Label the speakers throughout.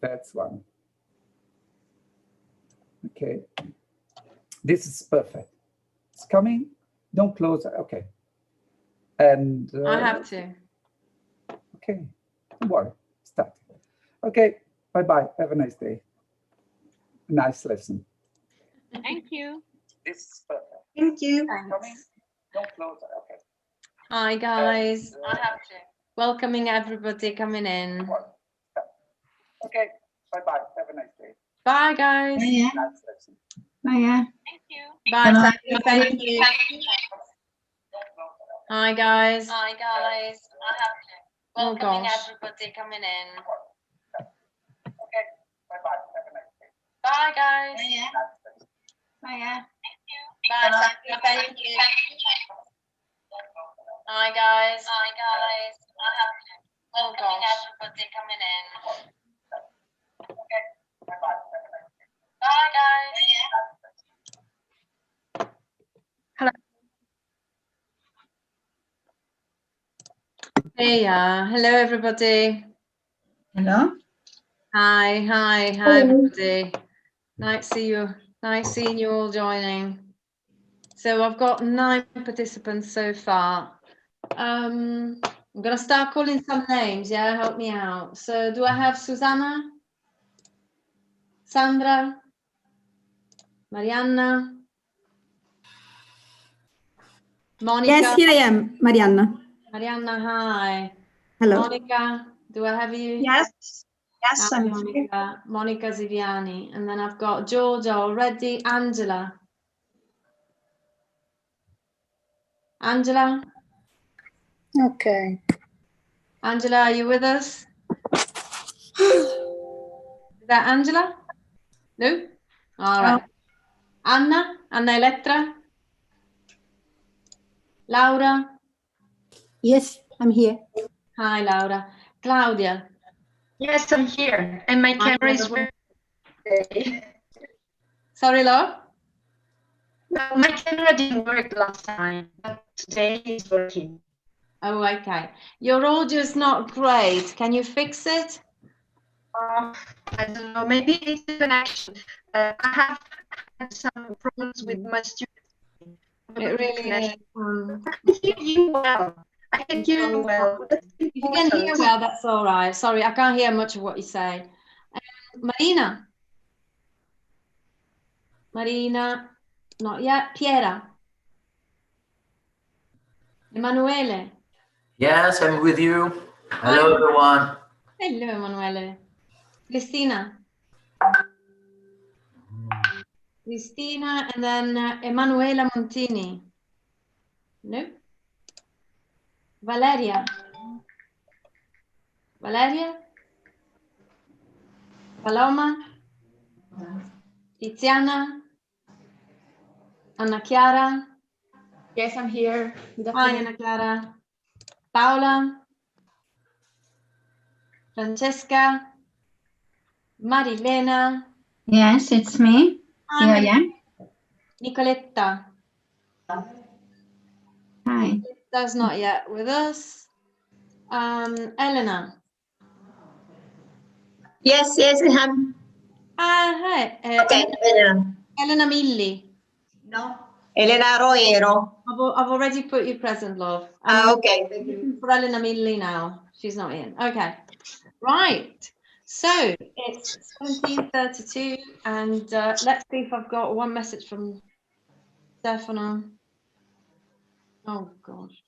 Speaker 1: That's one. Okay. This is perfect. It's coming. Don't close. Okay. And
Speaker 2: I have to.
Speaker 1: Okay. Don't worry. Start. Okay. Bye-bye. Have a nice day. Nice lesson.
Speaker 2: Thank you.
Speaker 1: This is perfect.
Speaker 3: Thank you.
Speaker 1: Coming. Don't close. Okay.
Speaker 2: Hi guys.
Speaker 1: And,
Speaker 2: I have to. Welcoming everybody coming in.
Speaker 1: Okay. Bye-bye. Have a nice day.
Speaker 2: Bye guys.
Speaker 3: Bye.
Speaker 1: Nice lesson.
Speaker 3: Bye.
Speaker 2: Thank you. Bye.
Speaker 3: Bye.
Speaker 2: Thank you. Hi guys. Hi guys. I have to. Welcoming everybody coming in.
Speaker 1: Okay. Bye-bye. Have a nice day.
Speaker 2: Bye guys.
Speaker 3: Bye.
Speaker 2: Bye. Thank you. Hi guys. Hi guys. I have to. Welcoming everybody coming in.
Speaker 1: Okay. Bye-bye. Have a nice day.
Speaker 2: Bye guys.
Speaker 3: Hello.
Speaker 2: Hey, hello everybody.
Speaker 3: Hello.
Speaker 2: Hi everybody. Nice to see you. Nice seeing you all joining. So I've got 9 participants so far. I'm gonna start calling some names. Yeah, help me out. So do I have Susanna, Sandra, Marianna, Monica?
Speaker 4: Yes, here I am, Marianna.
Speaker 2: Marianna, hi.
Speaker 4: Hello.
Speaker 2: Monica, do I have you?
Speaker 3: Yes. Yes,
Speaker 2: Hi,
Speaker 3: I'm here.
Speaker 2: Monica. Monica Ziviani. And then I've got Georgia already. Angela. Angela?
Speaker 5: Okay.
Speaker 2: Angela, are you with us? Is that Angela? No? All right. Anna? Anna Elettra? Laura?
Speaker 4: Yes, I'm here.
Speaker 2: Hi, Laura. Claudia?
Speaker 3: Yes, I'm here. And my camera is working.
Speaker 2: Sorry, Laura?
Speaker 3: No, my camera didn't work last time, but today it's working.
Speaker 2: Oh, okay. Your audio is not great. Can you fix it?
Speaker 3: I don't know, maybe it's the connection. I have had some problems with my students.
Speaker 2: It really is.
Speaker 3: I can hear you well. I can hear you well.
Speaker 2: If you can hear well, that's all right. Sorry, I can't hear much of what you say. Marina? Marina? Not yet. Piera? Emanuele?
Speaker 6: Yes, I'm with you. Hello,
Speaker 2: Hi.
Speaker 6: everyone.
Speaker 2: Hello, Emanuele. Cristina? Cristina, and then Emanuela Montini. No? Valeria? Valeria? Paloma? Tiziana? Anna Chiara?
Speaker 3: Yes, I'm here. Good
Speaker 2: Hi,
Speaker 3: afternoon.
Speaker 2: Anna Chiara. Paola? Francesca? Marilena?
Speaker 3: Yes, it's me.
Speaker 2: Hi,
Speaker 3: Here I am.
Speaker 2: Nicoletta?
Speaker 3: Hi.
Speaker 2: That's not yet with us. Elena?
Speaker 5: Yes, I have.
Speaker 2: Hi.
Speaker 5: Okay, Elena.
Speaker 2: Elena Milli.
Speaker 5: No. Elena Roero.
Speaker 2: I've already put you present, love.
Speaker 5: Okay. Thank you.
Speaker 2: Looking for Elena Milli now. She's not in. Okay. Right. So it's 17:32, and let's see if I've got one message from Stefano. Oh gosh.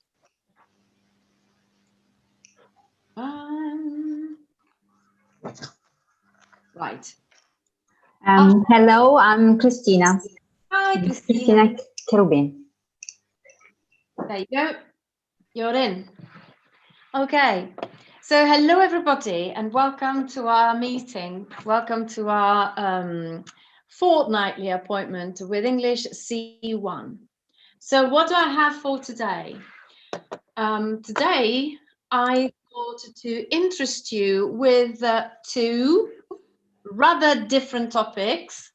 Speaker 2: Right.
Speaker 4: Hello, I'm Cristina.
Speaker 2: Hi, Cristina.
Speaker 4: Cristina Cherubin.
Speaker 2: There you go. You're in. Okay. So hello, everybody, and welcome to our meeting. Welcome to our fortnightly appointment with English C1. So what do I have for today? Today, I thought to interest you with 2 rather different topics.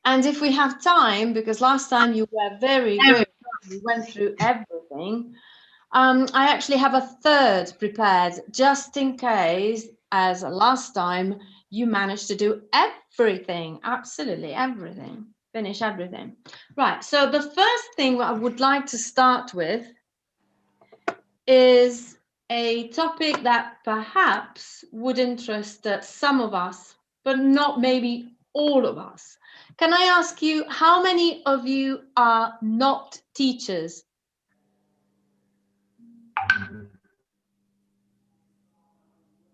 Speaker 2: And if we have time, because last time you were very good, we went through everything. I actually have a 3rd prepared just in case as last time, you managed to do everything, absolutely everything, finish everything. Right, so the first thing I would like to start with is a topic that perhaps would interest some of us, but not maybe all of us. Can I ask you, how many of you are not teachers?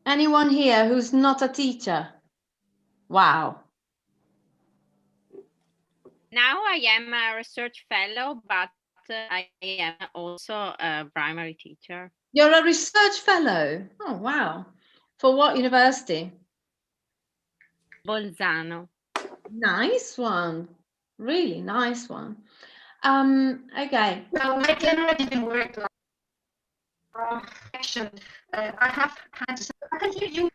Speaker 2: Anyone here who's not a teacher? Wow.
Speaker 7: Now I am a research fellow, but I am also a primary teacher.
Speaker 2: You're a research fellow? Oh, wow. For what university?
Speaker 7: Bolzano.
Speaker 2: Nice one. Really nice one. Okay.
Speaker 3: Well, I generally didn't work action. I have had some, I can hear you.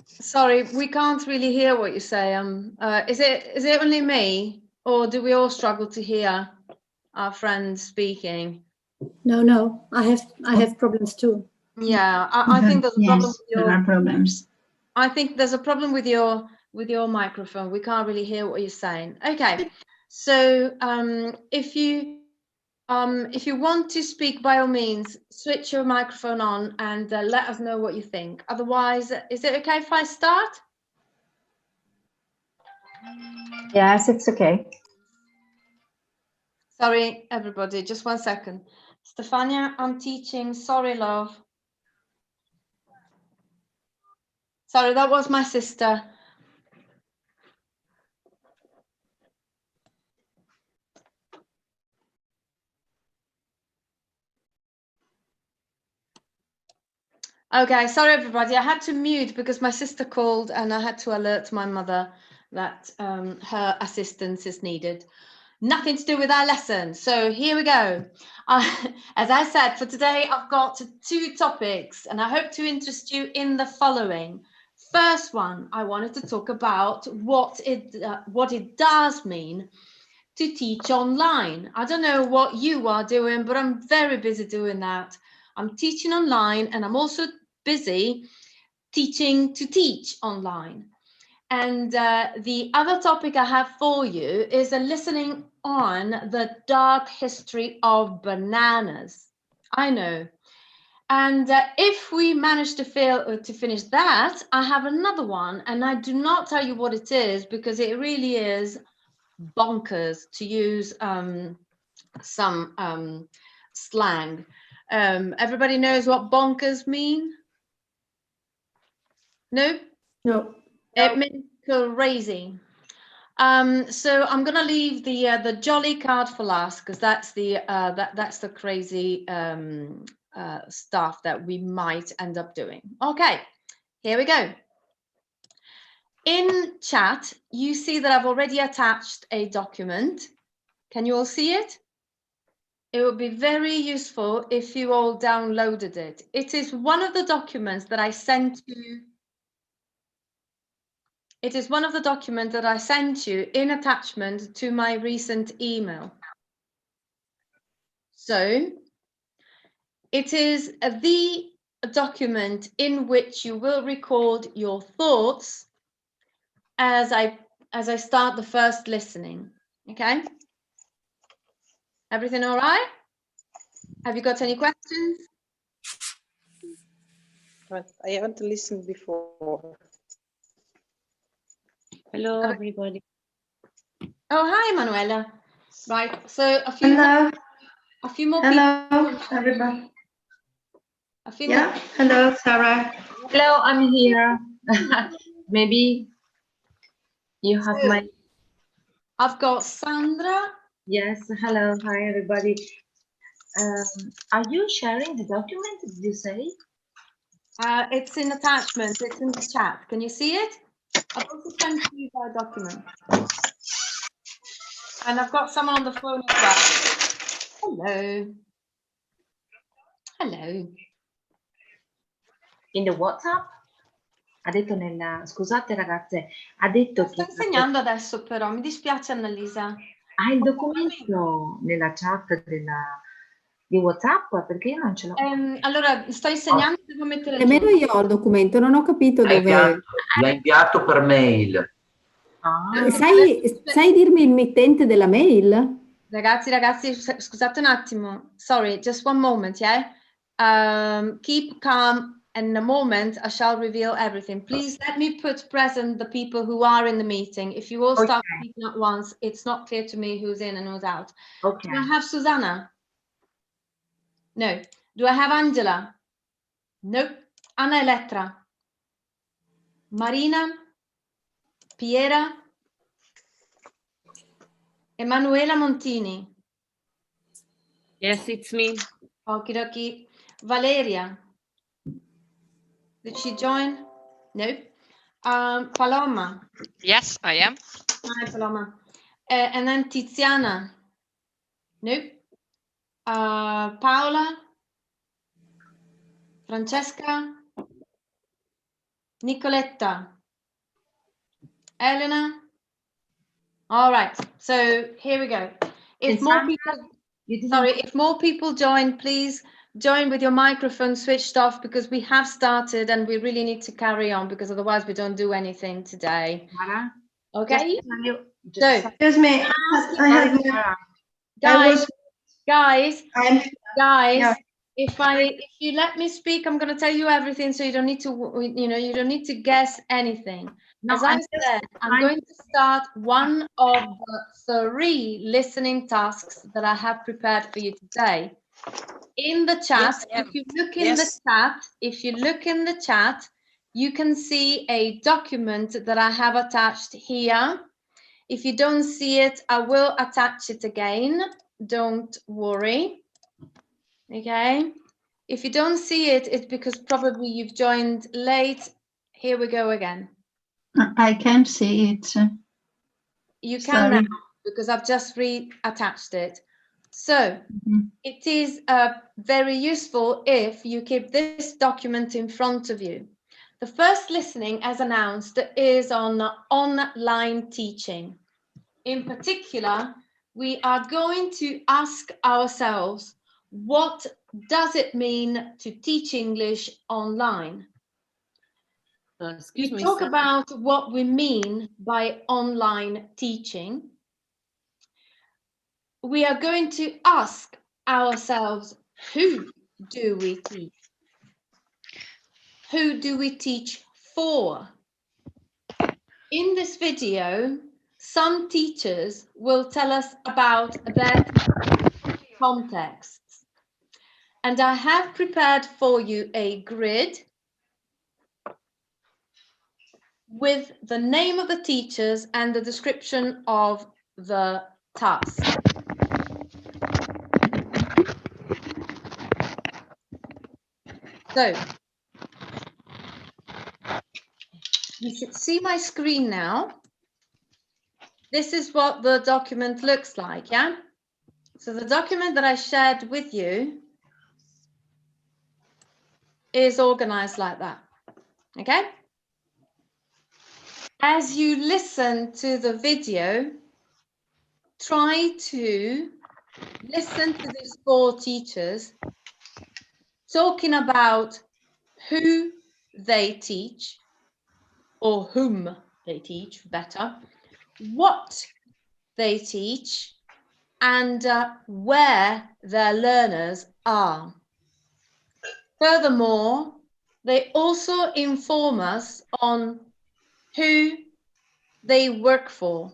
Speaker 2: Sorry, we can't really hear what you say. Is it only me, or do we all struggle to hear our friends speaking?
Speaker 4: No, I have problems too.
Speaker 2: Yeah, I think there's a problem with
Speaker 4: there are problems.
Speaker 2: I think there's a problem with your microphone. We can't really hear what you're saying. Okay, so if you want to speak, by all means, switch your microphone on and let us know what you think. Otherwise, is it okay if I start?
Speaker 4: Yes, it's okay.
Speaker 2: Sorry, everybody, just 1 second. Stefania, I'm teaching. Sorry, love. Sorry, that was my sister. Okay, sorry everybody, I had to mute because my sister called and I had to alert my mother that her assistance is needed. Nothing to do with our lesson, so here we go. As I said, for today I've got 2 topics and I hope to interest you in the following. First one, I wanted to talk about what it does mean to teach online. I don't know what you are doing, but I'm very busy doing that. I'm teaching online and I'm also busy teaching to teach online. And the other topic I have for you is a listening on the dark history of bananas. I know. And if we manage to finish that, I have another one, and I do not tell you what it is because it really is bonkers, to use some slang. Everybody knows what bonkers mean? No?
Speaker 4: No.
Speaker 2: It means crazy. So I'm gonna leave the jolly card for last because that's the crazy stuff that we might end up doing. Okay, here we go. In chat, you see that I've already attached a document. Can you all see it? It would be very useful if you all downloaded it. It is one of the documents that I sent you. It is one of the documents that I sent you in attachment to my recent email. So it is the document in which you will record your thoughts as I start the first listening. Okay? Everything all right? Have you got any questions?
Speaker 8: But I haven't listened before.
Speaker 9: Hello, everybody.
Speaker 2: Oh, hi, Manuela. Right, so a few more
Speaker 10: Hello, everybody. Hello, Sarah.
Speaker 9: Hello, I'm here. Maybe you have my...
Speaker 2: I've got Sandra.
Speaker 9: Yes, hello, hi, everybody. Are you sharing the document, did you say?
Speaker 2: It's in attachment, it's in the chat. Can you see it? I've also sent you a document. And I've got someone on the phone as well. Hello. Hello.
Speaker 9: In the WhatsApp? Ha detto nella... Scusate ragazze, ha detto che...
Speaker 2: Sto insegnando adesso però, mi dispiace Annalisa.
Speaker 9: Ha il documento nella chat di WhatsApp? Perché io non ce l'ho.
Speaker 2: Allora, sto insegnando, devo mettere
Speaker 4: Nemmeno
Speaker 2: giù.
Speaker 4: io ho il documento, non ho capito dove...
Speaker 6: L'ha inviato per mail.
Speaker 9: Ah,
Speaker 4: Sai dirmi il mittente della mail?
Speaker 2: Ragazzi, scusate un attimo. Sorry, just one moment, yeah? Keep calm. And in a moment, I shall reveal everything. Please let me put present the people who are in the meeting. If you all start speaking at once, it's not clear to me who's in and who's out.
Speaker 9: okay.
Speaker 2: Do I have Susanna? No. Do I have Angela? Nope. Anna Elettra? Marina? Piera? Emanuela Montini?
Speaker 7: Yes, it's me.
Speaker 2: Okie dokie. Valeria? Did she join? No. Paloma?
Speaker 11: Yes, I am.
Speaker 2: Hi, Paloma. And then Tiziana? Nope. Paola? Francesca? Nicoletta? Elena? All right, so here we go. If more people, if more people join, please join with your microphone switched off, because we have started and we really need to carry on, because otherwise we don't do anything today. Okay? So,
Speaker 10: Excuse me. I have.
Speaker 2: Guys,
Speaker 10: Yeah.
Speaker 2: if you let me speak, I'm going to tell you everything, so you don't need to, you don't need to guess anything. As I said, I'm going to start one of the 3 listening tasks that I have prepared for you today. In the chat, if you look in the chat, you can see a document that I have attached here. If you don't see it, I will attach it again. Don't worry. Okay. If you don't see it, it's because probably you've joined late. Here we go again.
Speaker 10: I can't see it.
Speaker 2: You can
Speaker 10: Sorry.
Speaker 2: now, because I've just reattached it. So it is very useful if you keep this document in front of you. The first listening, as announced, is on online teaching. In particular, we are going to ask ourselves, what does it mean to teach English online? We talk about what we mean by online teaching. We are going to ask ourselves, who do we teach? Who do we teach for? In this video, some teachers will tell us about their contexts. And I have prepared for you a grid with the name of the teachers and the description of the task. So, you should see my screen now. This is what the document looks like, yeah? So the document that I shared with you is organized like that, okay? As you listen to the video, try to listen to these 4 teachers talking about who they teach, or whom they teach, better, what they teach, and where their learners are. Furthermore, they also inform us on who they work for.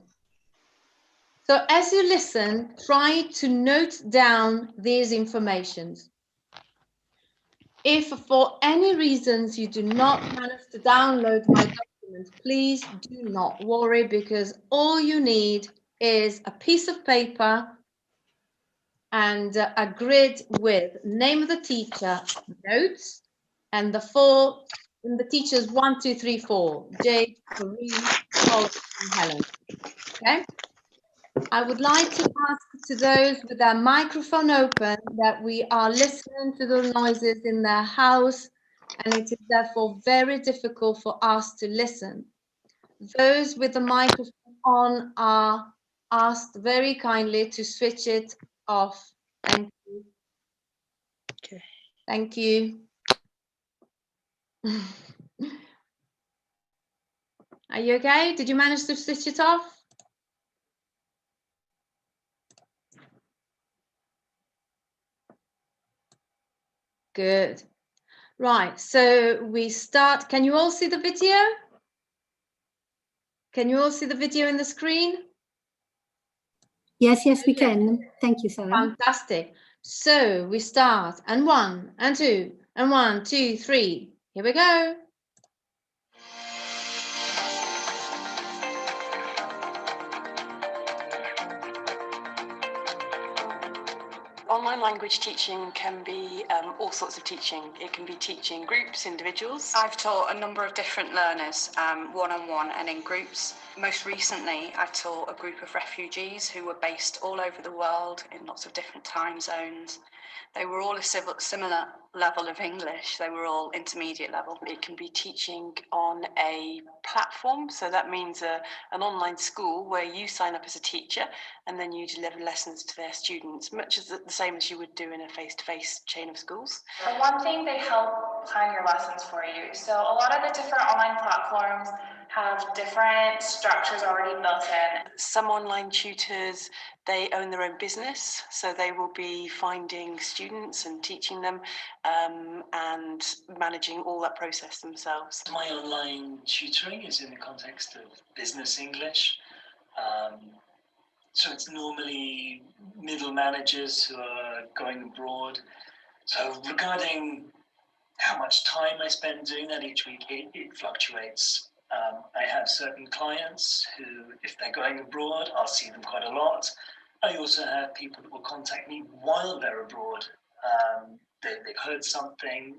Speaker 2: So as you listen, try to note down these informations. If for any reasons you do not manage to download my document, please do not worry, because all you need is a piece of paper and a grid with name of the teacher, notes, and the teachers 1, 2, 3, 4, Jade, Marie, Paul, and Helen. Okay. I would like to ask to those with their microphone open that we are listening to the noises in their house, and it is therefore very difficult for us to listen. Those with the microphone on are asked very kindly to switch it off. Thank you.
Speaker 8: Okay.
Speaker 2: Thank you. Are you okay? Did you manage to stitch it off? Good. Right, so we start. Can you all see the video? Can you all see the video in the screen?
Speaker 4: Yes, we can. Thank you, Sarah.
Speaker 2: Fantastic. So we start, and 1 and 2 and 1, 2, 3. Here we go.
Speaker 11: Online language teaching can be all sorts of teaching. It can be teaching groups, individuals. I've taught a number of different learners, one-on-one and in groups. Most recently, I taught a group of refugees who were based all over the world in lots of different time zones. They were all a similar level of English. They were all intermediate level. It can be teaching on a platform. So that means an online school where you sign up as a teacher and then you deliver lessons to their students, much as the same as you would do in a face-to-face chain of schools.
Speaker 12: For one thing, they help plan your lessons for you. So a lot of the different online platforms have different structures already built in.
Speaker 11: Some online tutors, they own their own business, so they will be finding students and teaching them and managing all that process themselves.
Speaker 13: My online tutoring is in the context of business English. So it's normally middle managers who are going abroad. So regarding how much time I spend doing that each week, it fluctuates. I have certain clients who, if they're going abroad, I'll see them quite a lot. I also have people that will contact me while they're abroad. They've heard something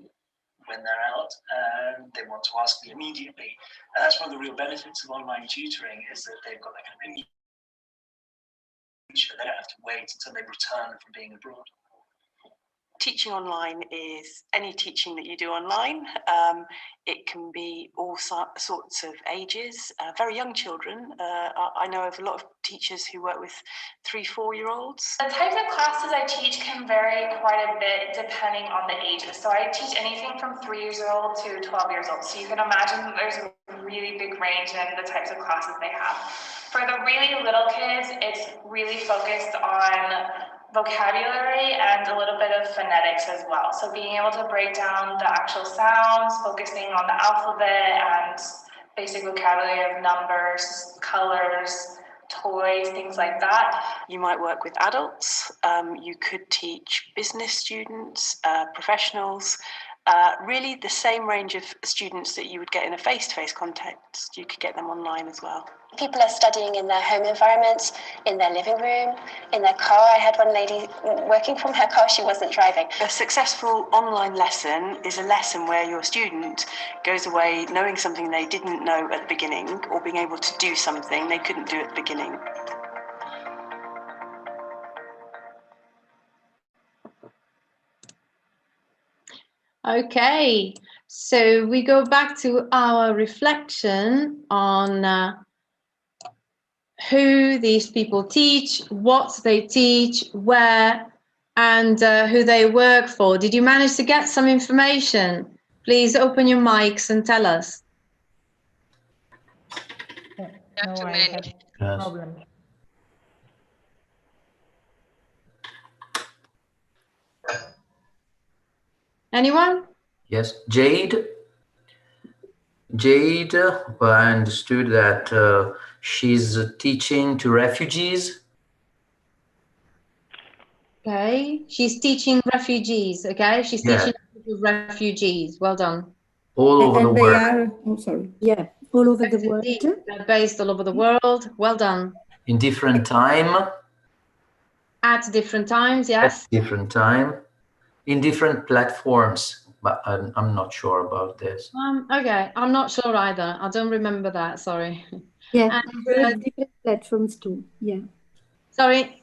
Speaker 13: when they're out and they want to ask me immediately. And that's one of the real benefits of online tutoring, is that they've got that kind of immediate, they don't have to wait until they return from being abroad.
Speaker 11: Teaching online is any teaching that you do online. It can be all sorts of ages, very young children. I know of a lot of teachers who work with 3-4-year-olds.
Speaker 12: The types of classes I teach can vary quite a bit depending on the ages. So I teach anything from 3 years old to 12 years old. So you can imagine that there's a really big range in the types of classes they have. For the really little kids, it's really focused on vocabulary and a little bit of phonetics as well. So being able to break down the actual sounds, focusing on the alphabet and basic vocabulary of numbers, colors, toys, things like that.
Speaker 11: You might work with adults. You could teach business students, professionals, really the same range of students that you would get in a face-to-face context. You could get them online as well.
Speaker 14: People are studying in their home environments, in their living room, in their car. I had one lady working from her car, she wasn't driving.
Speaker 11: A successful online lesson is a lesson where your student goes away knowing something they didn't know at the beginning, or being able to do something they couldn't do at the beginning.
Speaker 2: Okay, so we go back to our reflection on who these people teach, what they teach, where, and who they work for. Did you manage to get some information? Please open your mics and tell us.
Speaker 15: No, I have no problem.
Speaker 2: Anyone?
Speaker 6: Yes, Jade. Well, I understood that she's teaching to refugees.
Speaker 2: Okay, she's teaching refugees. Okay, she's teaching refugees. Well done.
Speaker 6: All over the world.
Speaker 4: Are, oh, sorry. Yeah, all over the world.
Speaker 2: They're based all over the world. Well done.
Speaker 6: In different time.
Speaker 2: At different times, yes.
Speaker 6: At different time. In different platforms, but I'm not sure about this.
Speaker 2: Okay, I'm not sure either. I don't remember that, sorry.
Speaker 4: Yeah, and, different platforms too, yeah.
Speaker 2: Sorry?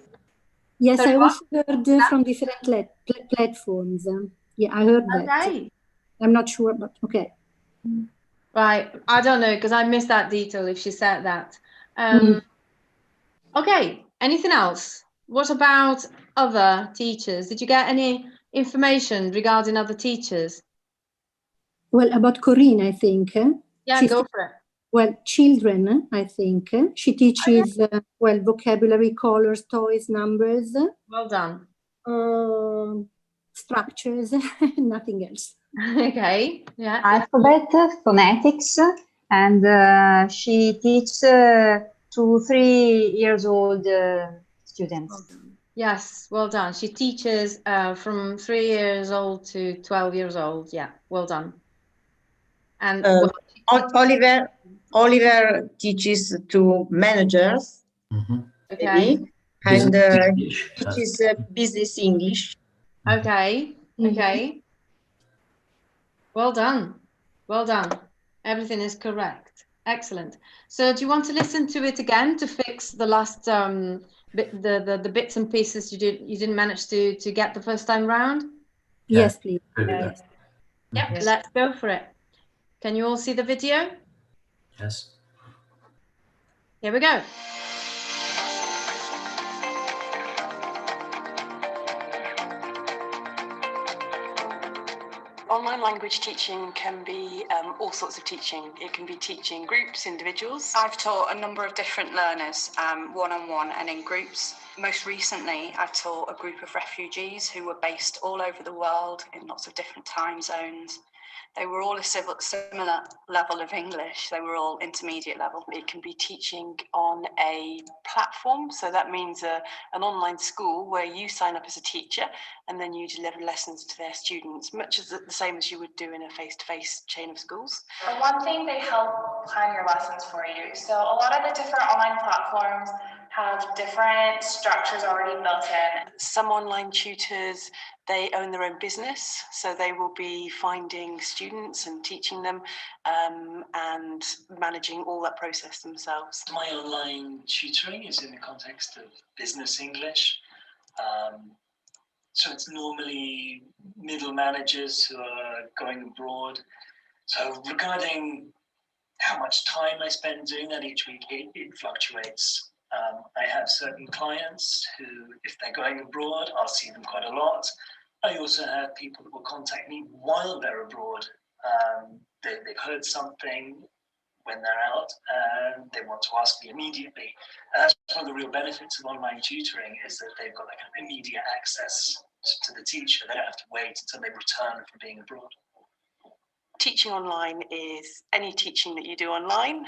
Speaker 4: Yes,
Speaker 2: sorry,
Speaker 4: I also heard from different platforms. Yeah, I heard that.
Speaker 2: Okay.
Speaker 4: I'm not sure, but okay.
Speaker 2: Right, I don't know, because I missed that detail if she said that. Okay, anything else? What about other teachers? Did you get any information regarding other teachers?
Speaker 4: Well, about Corinne, I think.
Speaker 2: Yeah,
Speaker 4: She's
Speaker 2: go for it.
Speaker 4: Well, children, I think. She teaches, well, vocabulary, colors, toys, numbers.
Speaker 2: Well done.
Speaker 4: Structures, nothing else.
Speaker 2: Okay, yeah.
Speaker 16: Alphabet, phonetics, and she teaches 2 to 3 years old students.
Speaker 2: Yes, well done. She teaches from 3 years old to 12 years old. Yeah, well done. And
Speaker 5: Oliver teaches to managers,
Speaker 2: okay,
Speaker 5: and teaches business English.
Speaker 2: okay, okay. Well done, well done. Everything is correct. Excellent. So, do you want to listen to it again to fix the last the bits and pieces you didn't manage to get the first time round?
Speaker 4: Yes, please.
Speaker 2: Yep, let's go for it. Can you all see the video?
Speaker 6: Yes.
Speaker 2: Here we go.
Speaker 11: Online language teaching can be all sorts of teaching. It can be teaching groups, individuals. I've taught a number of different learners, one-on-one and in groups. Most recently, I taught a group of refugees who were based all over the world in lots of different time zones. They were all a similar level of English. They were all intermediate level. It can be teaching on a platform. So that means an online school where you sign up as a teacher and then you deliver lessons to their students, much as the same as you would do in a face-to-face chain of schools.
Speaker 12: For one thing, they help plan your lessons for you. So a lot of the different online platforms have different structures already built in.
Speaker 11: Some online tutors, they own their own business, so they will be finding students and teaching them and managing all that process themselves.
Speaker 13: My online tutoring is in the context of business English. So it's normally middle managers who are going abroad. So regarding how much time I spend doing that each week, it fluctuates. I have certain clients who, if they're going abroad, I'll see them quite a lot. I also have people that will contact me while they're abroad. They've heard something when they're out and they want to ask me immediately. And that's one of the real benefits of online tutoring, is that they've got that kind of immediate access to the teacher. They don't have to wait until they return from being abroad.
Speaker 11: Teaching online is any teaching that you do online.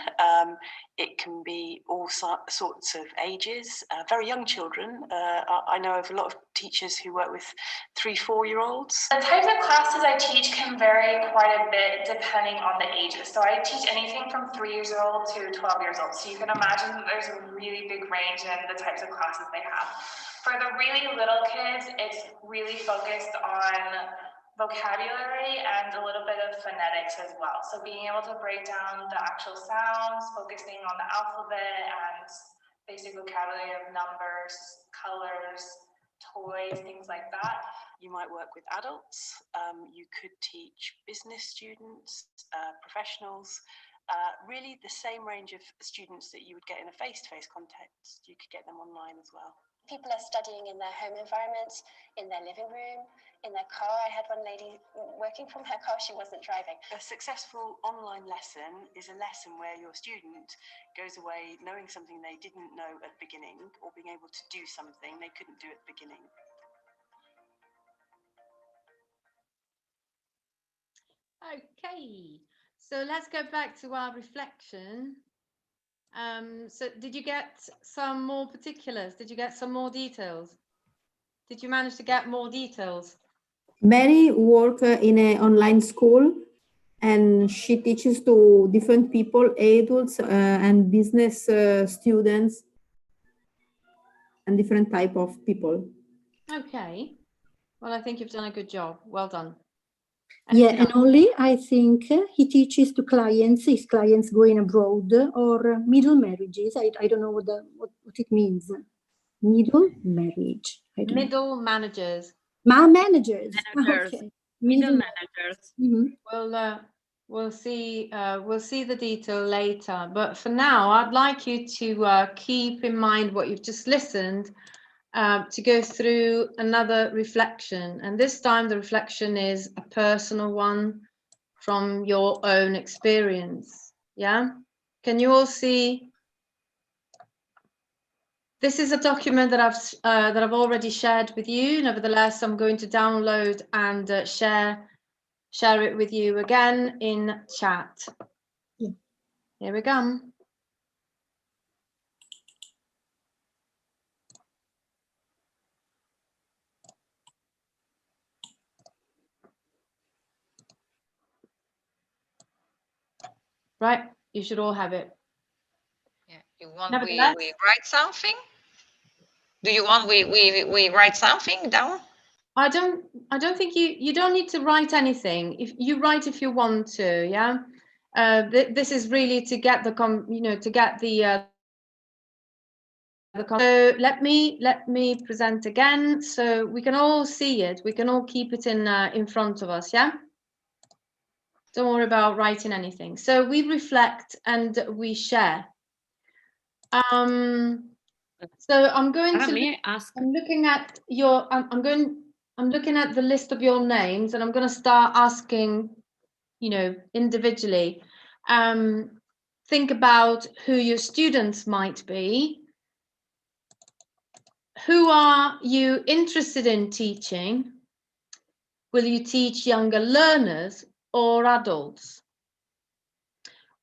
Speaker 11: It can be all sorts of ages, very young children. I know of a lot of teachers who work with 3-4-year-olds.
Speaker 12: The types of classes I teach can vary quite a bit depending on the ages. So I teach anything from 3 years old to 12 years old. So you can imagine that there's a really big range in the types of classes they have. For the really little kids, it's really focused on vocabulary and a little bit of phonetics as well. So being able to break down the actual sounds, focusing on the alphabet and basic vocabulary of numbers, colors, toys, things like that.
Speaker 11: You might work with adults. You could teach business students, professionals, really the same range of students that you would get in a face-to-face context. You could get them online as well.
Speaker 14: People are studying in their home environments, in their living room, in their car. I had one lady working from her car, she wasn't driving.
Speaker 11: A successful online lesson is a lesson where your student goes away knowing something they didn't know at the beginning, or being able to do something they couldn't do at the beginning.
Speaker 2: Okay, so let's go back to our reflection. So did you get some more particulars? Did you get some more details? Did you manage to get more details?
Speaker 17: Mary works in an online school and she teaches to different people, adults and business students and different type of people.
Speaker 2: Okay, well, I think you've done a good job. Well done.
Speaker 4: Yeah, and only I think he teaches to clients, his clients going abroad, or middle marriages. I don't know what it means. Middle marriage.
Speaker 2: Middle managers.
Speaker 4: Managers.
Speaker 7: Managers.
Speaker 4: Okay.
Speaker 7: Middle managers.
Speaker 4: Mm-hmm.
Speaker 2: We'll see the detail later. But for now, I'd like you to keep in mind what you've just listened to go through another reflection. And this time the reflection is a personal one from your own experience. Yeah? Can you all see? This is a document that I've already shared with you. Nevertheless, I'm going to download and share it with you again in chat.
Speaker 4: Yeah.
Speaker 2: Here we go. Right, you should all have it.
Speaker 18: Yeah. You want
Speaker 2: Nevertheless,
Speaker 18: we write something? Do you want we write something down?
Speaker 2: I don't think you don't need to write anything. If you write if you want to, yeah. This is really to get the so let me present again so we can all see it. We can all keep it in front of us, yeah. Don't worry about writing anything. So we reflect and we share. So I'm going to
Speaker 7: ask.
Speaker 2: I'm looking at your I'm looking at the list of your names, and I'm going to start asking, individually. Think about who your students might be. Who are you interested in teaching? Will you teach younger learners or adults?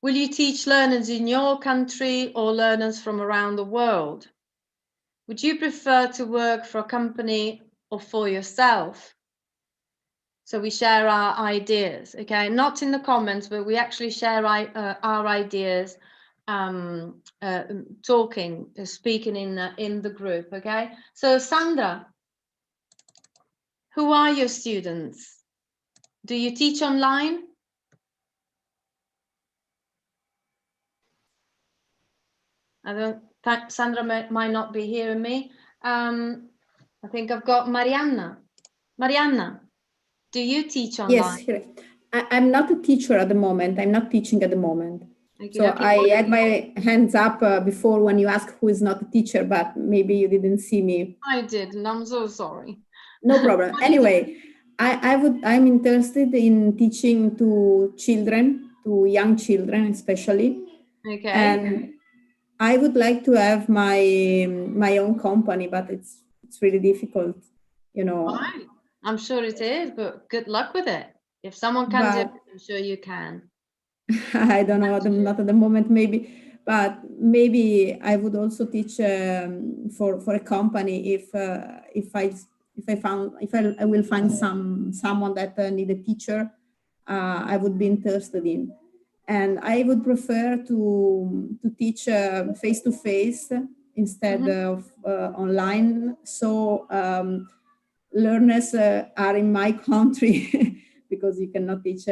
Speaker 2: Will you teach learners in your country or learners from around the world? Would you prefer to work for a company or for yourself? So we share our ideas, okay? Not in the comments, but we actually share our ideas, speaking in the group, okay? So Sandra, who are your students? Do you teach online? Sandra might not be hearing me. I think I've got Marianna. Marianna, do you teach online?
Speaker 17: Yes, correct. I'm not a teacher at the moment. I'm not teaching at the moment.
Speaker 2: Okay,
Speaker 17: So
Speaker 2: okay.
Speaker 17: I had my hands up before when you asked who is not a teacher, but maybe you didn't see me.
Speaker 2: I did, and I'm so sorry.
Speaker 17: No problem. Anyway, I'm interested in teaching to children, to young children especially.
Speaker 2: Okay.
Speaker 17: And I would like to have my own company, but it's really difficult,
Speaker 2: Fine. I'm sure it is, but good luck with it. If someone can do it, I'm sure you can.
Speaker 17: I don't know, not at the moment, maybe, but maybe I would also teach for a company if I will find someone that need a teacher, I would be interested in, and I would prefer to teach face to face instead of online. So learners are in my country because you cannot teach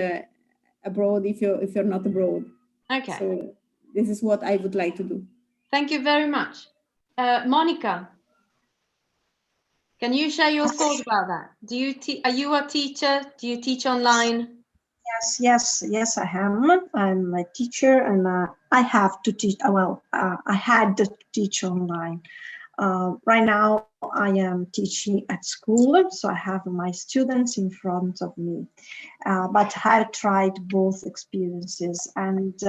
Speaker 17: abroad if you're not abroad.
Speaker 2: Okay.
Speaker 17: So this is what I would like to do.
Speaker 2: Thank you very much. Monica, can you share your thoughts about that? Are you a teacher? Do you teach online?
Speaker 19: Yes, I am. I'm a teacher, and I have to teach. I had to teach online. Right now, I am teaching at school, so I have my students in front of me. But I tried both experiences, and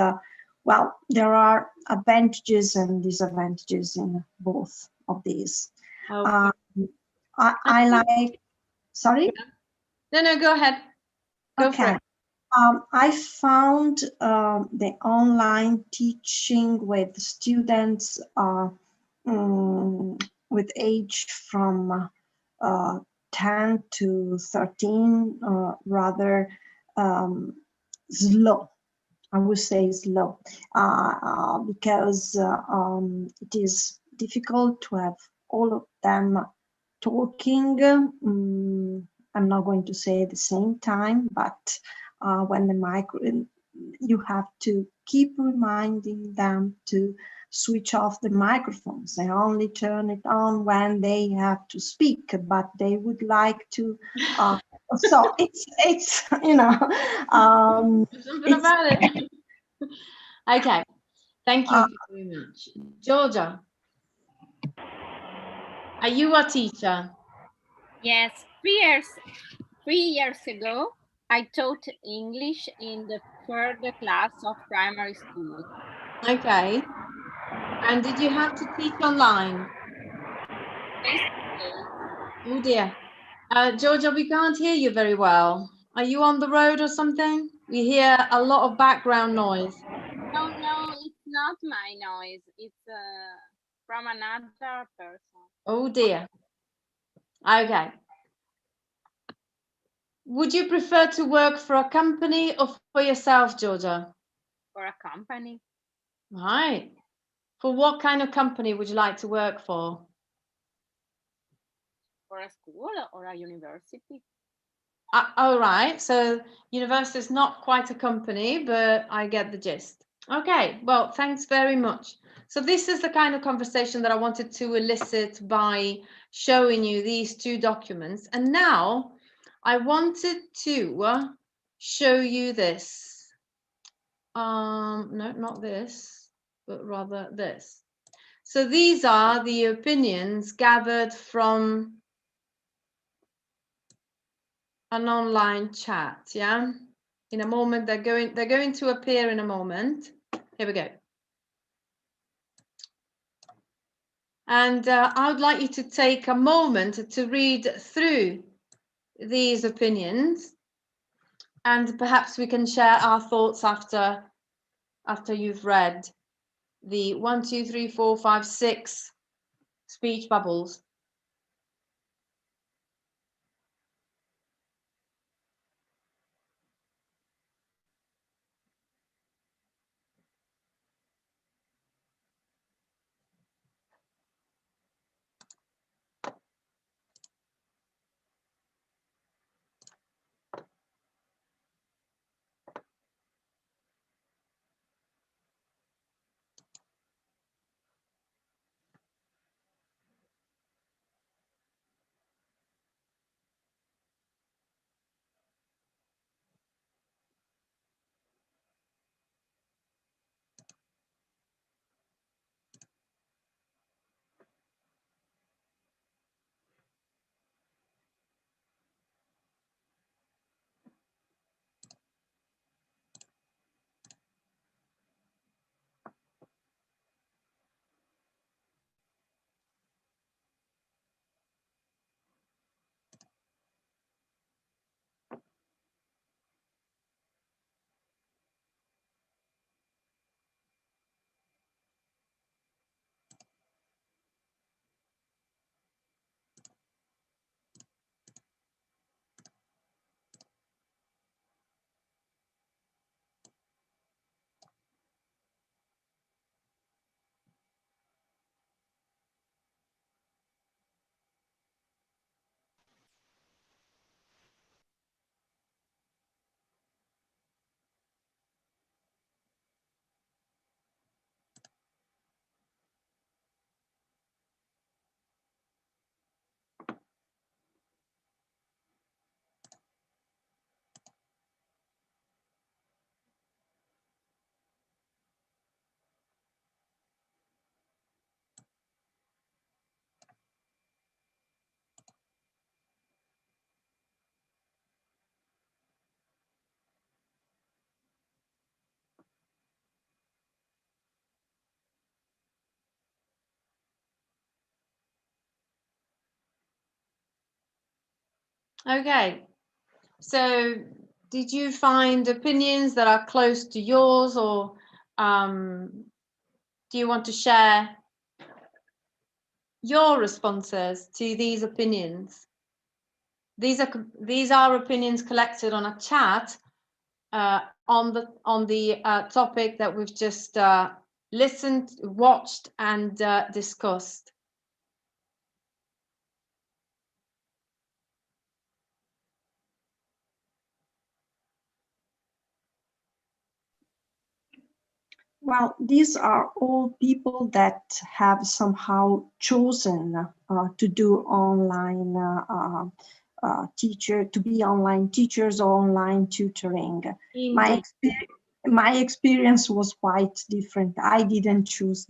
Speaker 19: well, there are advantages and disadvantages in both of these.
Speaker 2: Okay.
Speaker 19: I like. Sorry.
Speaker 2: No, go ahead. Go for it.
Speaker 19: I found the online teaching with students with age from 10 to 13 rather slow. I would say slow because it is difficult to have all of them talking. I'm not going to say at the same time, but when you have to keep reminding them to switch off the microphones. They only turn it on when they have to speak, but they would like to. So it's
Speaker 2: Something about it. Okay, thank you very much, Georgia. Are you a teacher?
Speaker 7: Yes, 3 years ago, I taught English in the 3rd class of primary school.
Speaker 2: Okay. And did you have to teach online? Oh dear. Georgia, we can't hear you very well. Are you on the road or something? We hear a lot of background noise.
Speaker 7: No, it's not my noise. It's from another person.
Speaker 2: Oh dear. Okay. Would you prefer to work for a company or for yourself, Georgia?
Speaker 7: For a company.
Speaker 2: Right. For what kind of company would you like to work for?
Speaker 7: For a school or a university?
Speaker 2: All right. So university is not quite a company, but I get the gist. Okay. Well, thanks very much. So this is the kind of conversation that I wanted to elicit by showing you these two documents. And now I wanted to show you this. No, not this, but rather this. So these are the opinions gathered from an online chat, yeah? In a moment, they're going to appear in a moment. Here we go. And I would like you to take a moment to read through these opinions, and perhaps we can share our thoughts after you've read the 1, 2, 3, 4, 5, 6 speech bubbles. Okay, so did you find opinions that are close to yours, or do you want to share your responses to these opinions? These are opinions collected on a chat on the topic that we've just listened, watched, and discussed.
Speaker 19: Well, these are all people that have somehow chosen to do online to be online teachers or online tutoring. My experience was quite different. I didn't choose.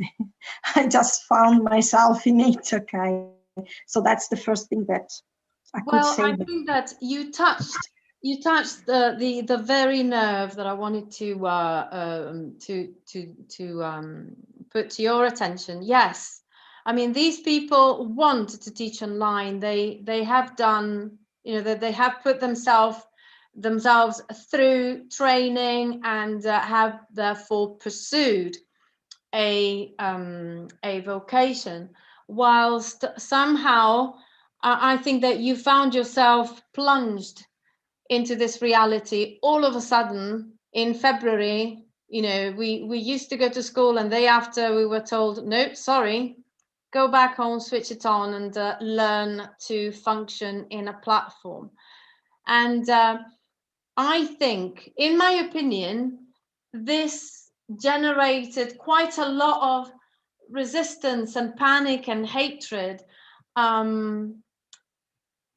Speaker 19: I just found myself in it, okay. So that's the first thing that I could
Speaker 2: Well,
Speaker 19: say.
Speaker 2: I think that you touched the very nerve that I wanted to put to your attention. Yes, I mean, these people want to teach online. They have done, you know, that they have put themselves through training and have therefore pursued a vocation, whilst somehow I think that you found yourself plunged into this reality all of a sudden in February. You know, we used to go to school, and day after we were told, no, sorry, go back home, switch it on, and learn to function in a platform. And I think, in my opinion, this generated quite a lot of resistance and panic and hatred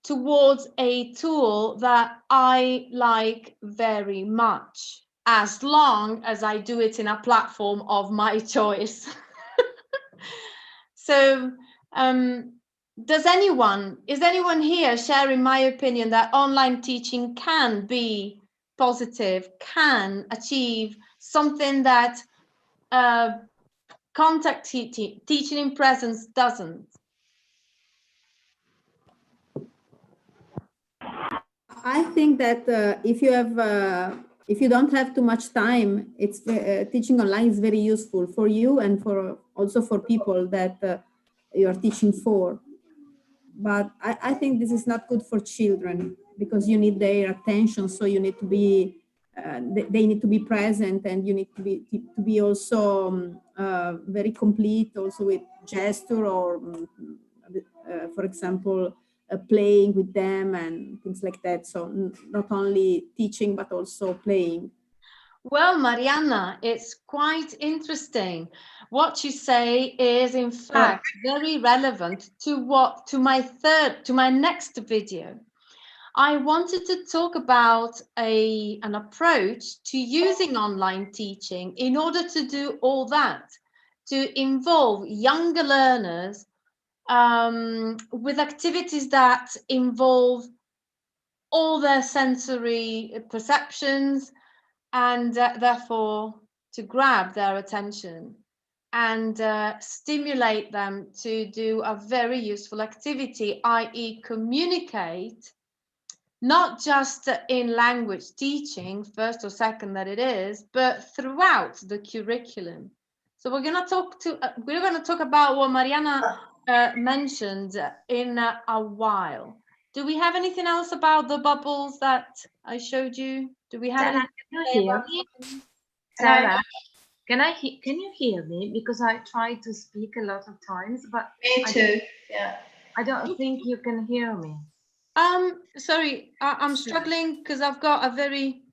Speaker 2: towards a tool that I like very much, as long as I do it in a platform of my choice. So is anyone here sharing my opinion that online teaching can be positive, can achieve something that contact teaching in presence doesn't?
Speaker 17: I think that if you don't have too much time, it's teaching online is very useful for you and also for people that you are teaching for. But I think this is not good for children, because you need their attention. So you need to be, they need to be present, and you need to be also very complete, also with gesture, or for example, playing with them and things like that. So not only teaching, but also playing.
Speaker 2: Well, Mariana, it's quite interesting. What you say is, in fact, very relevant to my next video. I wanted to talk about an approach to using online teaching in order to do all that, to involve younger learners with activities that involve all their sensory perceptions, and therefore to grab their attention and stimulate them to do a very useful activity, i.e. communicate, not just in language teaching, first or second that it is, but throughout the curriculum. So we're going to talk about what Mariana mentioned in a while. Do we have anything else about the bubbles that I showed you? Do we have
Speaker 9: Sarah, can you hear me? Sarah, can you hear me? Because I try to speak a lot of times, but
Speaker 5: me too. Yeah.
Speaker 9: I don't think you can hear me.
Speaker 2: Sorry, I'm struggling because I've got a very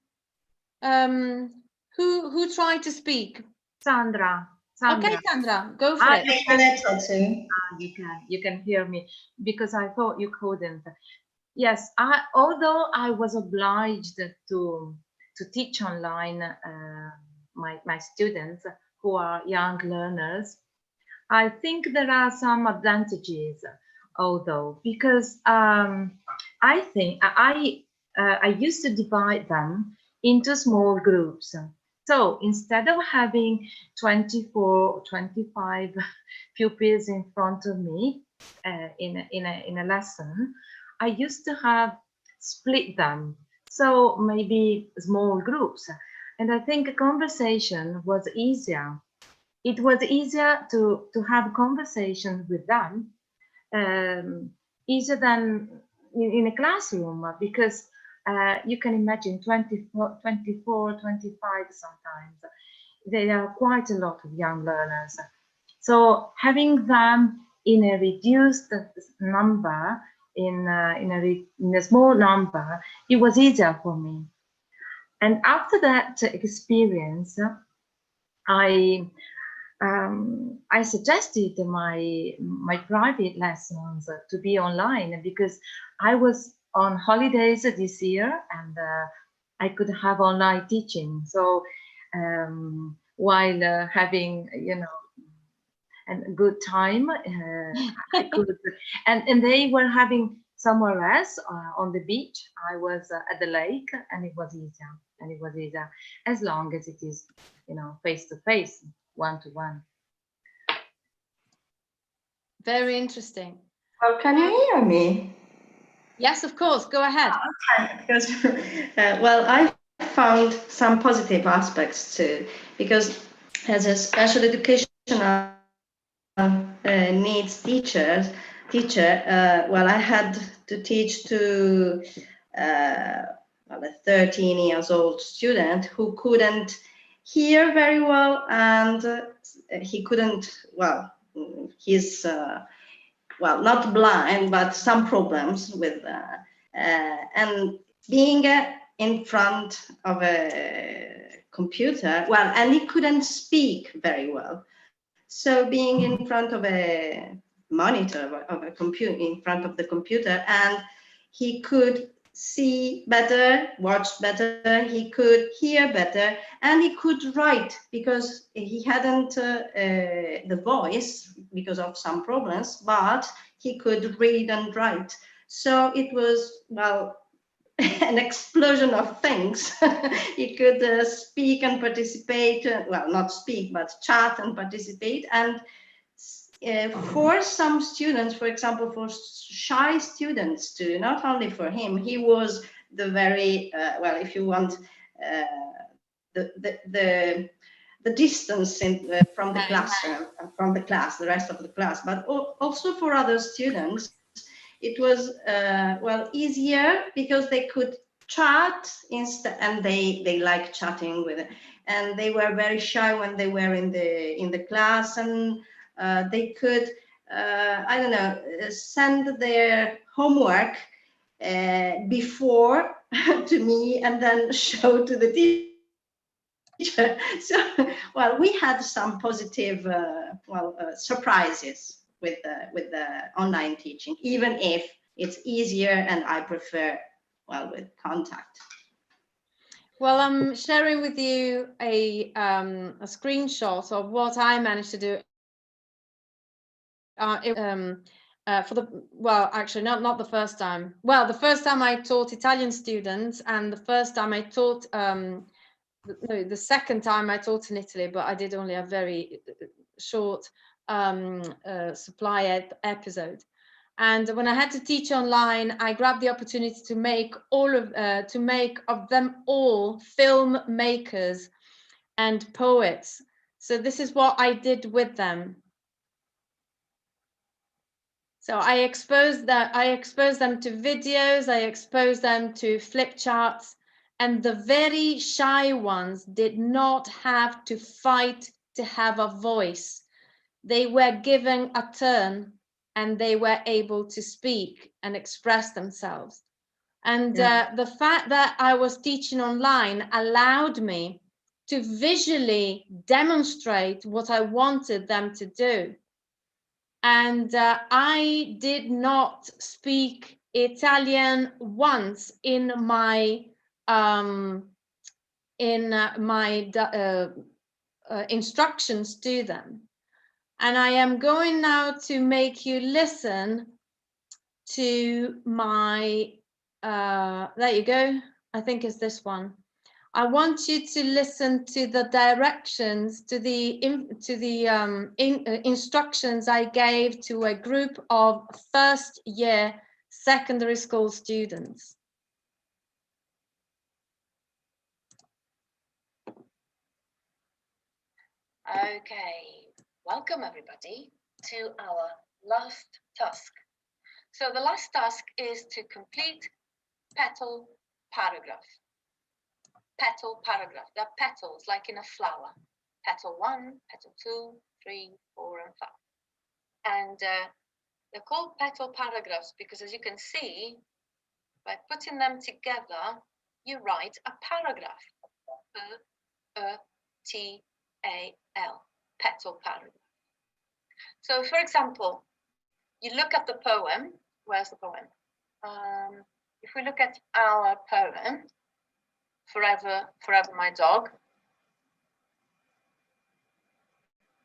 Speaker 2: who tried to speak?
Speaker 9: Sandra.
Speaker 2: Okay, Sandra, go for it.
Speaker 9: You can hear me, because I thought you couldn't. Yes, although I was obliged to teach online my students who are young learners, I think there are some advantages, although, because I think I used to divide them into small groups. So instead of having 24, 25 pupils in front of me in a lesson, I used to have split them. So maybe small groups. And I think a conversation was easier. It was easier to have conversations with them, easier than in a classroom, because you can imagine 24, 25 sometimes. There are quite a lot of young learners. So having them in a reduced number, in a small number, it was easier for me. And after that experience, I suggested my private lessons to be online, because I was on holidays this year, and I could have online teaching. So while having, and good time. I could, and they were having somewhere else on the beach. I was at the lake, and it was easier. And it was easier as long as it is, you know, face to face, one to one.
Speaker 2: Very interesting.
Speaker 5: Well, can you hear me?
Speaker 2: Yes, of course. Go ahead.
Speaker 5: Okay, because well, I found some positive aspects too, because as a special educational needs teacher, well, I had to teach to well, a 13 years old student who couldn't hear very well, and he couldn't, well, he's well, not blind, but some problems with, and being in front of a computer, well, and he couldn't speak very well. So being in front of a monitor of a computer, in front of the computer, and he could see better, watch better, he could hear better, and he could write because he hadn't the voice because of some problems, but he could read and write. So it was, well, an explosion of things. He could speak and participate, well, not speak, but chat and participate. And for some students, for example, for shy students too, not only for him, he was the very, well, if you want, the distance from the classroom, from the class, the rest of the class, but also for other students, it was, well, easier because they could chat and they like chatting with it. And they were very shy when they were in the class, and they could, I don't know, send their homework before to me and then show to the teacher. So, well, we had some positive, surprises with the online teaching, even if it's easier and I prefer, well, with contact.
Speaker 2: Well, I'm sharing with you a screenshot of what I managed to do. For the, well, actually not the first time. Well, the first time I taught Italian students, and the first time I taught, no, the second time I taught in Italy, but I did only a very short supply episode. And when I had to teach online, I grabbed the opportunity to make of them all filmmakers and poets. So this is what I did with them. So I exposed them to videos, I exposed them to flip charts, and the very shy ones did not have to fight to have a voice. They were given a turn and they were able to speak and express themselves. And the fact that I was teaching online allowed me to visually demonstrate what I wanted them to do. And I did not speak Italian once in my instructions to them. And I am going now to make you listen to my, there you go, I think it's this one. I want you to listen to the directions, to the instructions I gave to a group of first year secondary school students.
Speaker 20: Okay, welcome everybody to our last task. So the last task is to complete petal paragraph. Petal paragraph, they're petals like in a flower. Petal 1, petal 2, 3, 4, and 5. And they're called petal paragraphs because, as you can see, by putting them together, you write a paragraph. P-E-T-A-L, petal paragraph. So, for example, you look at the poem. Where's the poem? If we look at our poem, Forever, Forever My Dog.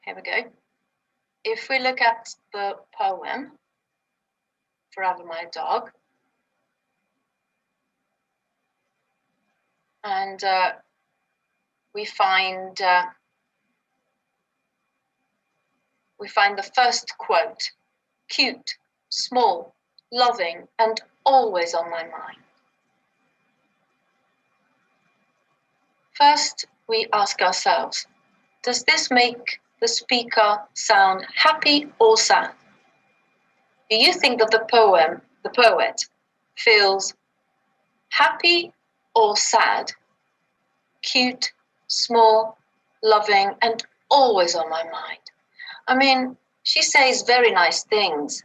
Speaker 20: Here we go. if we look at the poem, Forever My Dog, and we find the first quote, cute, small, loving, and always on my mind. First, we ask ourselves, does this make the speaker sound happy or sad? Do you think that the poet, feels happy or sad, cute, small, loving, and always on my mind? I mean, she says very nice things.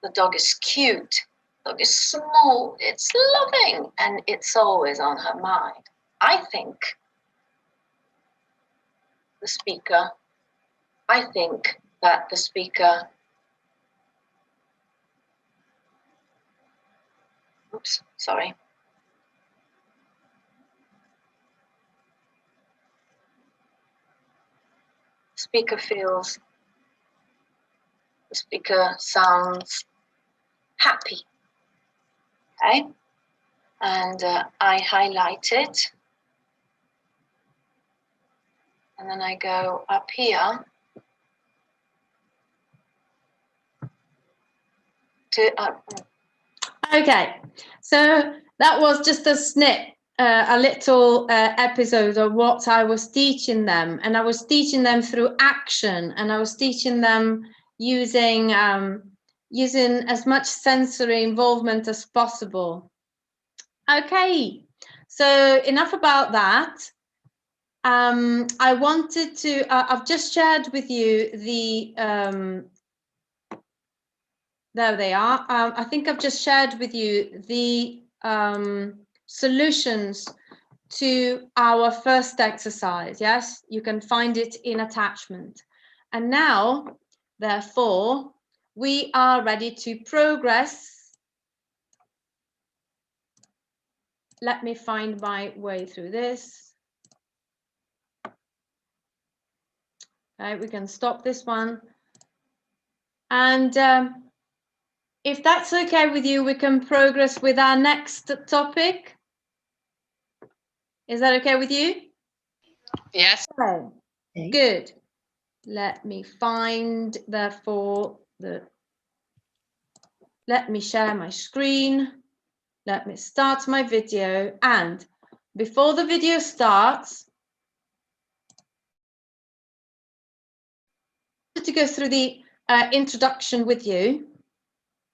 Speaker 20: The dog is cute, the dog is small, it's loving, and it's always on her mind. I think that the speaker, oops, sorry. The speaker sounds happy, okay? And I highlight it. And then I go up here to
Speaker 2: Okay, so that was just a snip, a little episode of what I was teaching them, and I was teaching them through action, and I was teaching them using as much sensory involvement as possible. Okay, so enough about that. I wanted to, I've just shared with you the, there they are. I think I've just shared with you the solutions to our first exercise. Yes, you can find it in attachment. And now, therefore, we are ready to progress. Let me find my way through this. Okay, we can stop this one. And if that's okay with you, we can progress with our next topic. Is that okay with you?
Speaker 18: Yes.
Speaker 2: Okay. Good. Let me find, therefore, let me share my screen. Let me start my video. And before the video starts, to go through the introduction with you,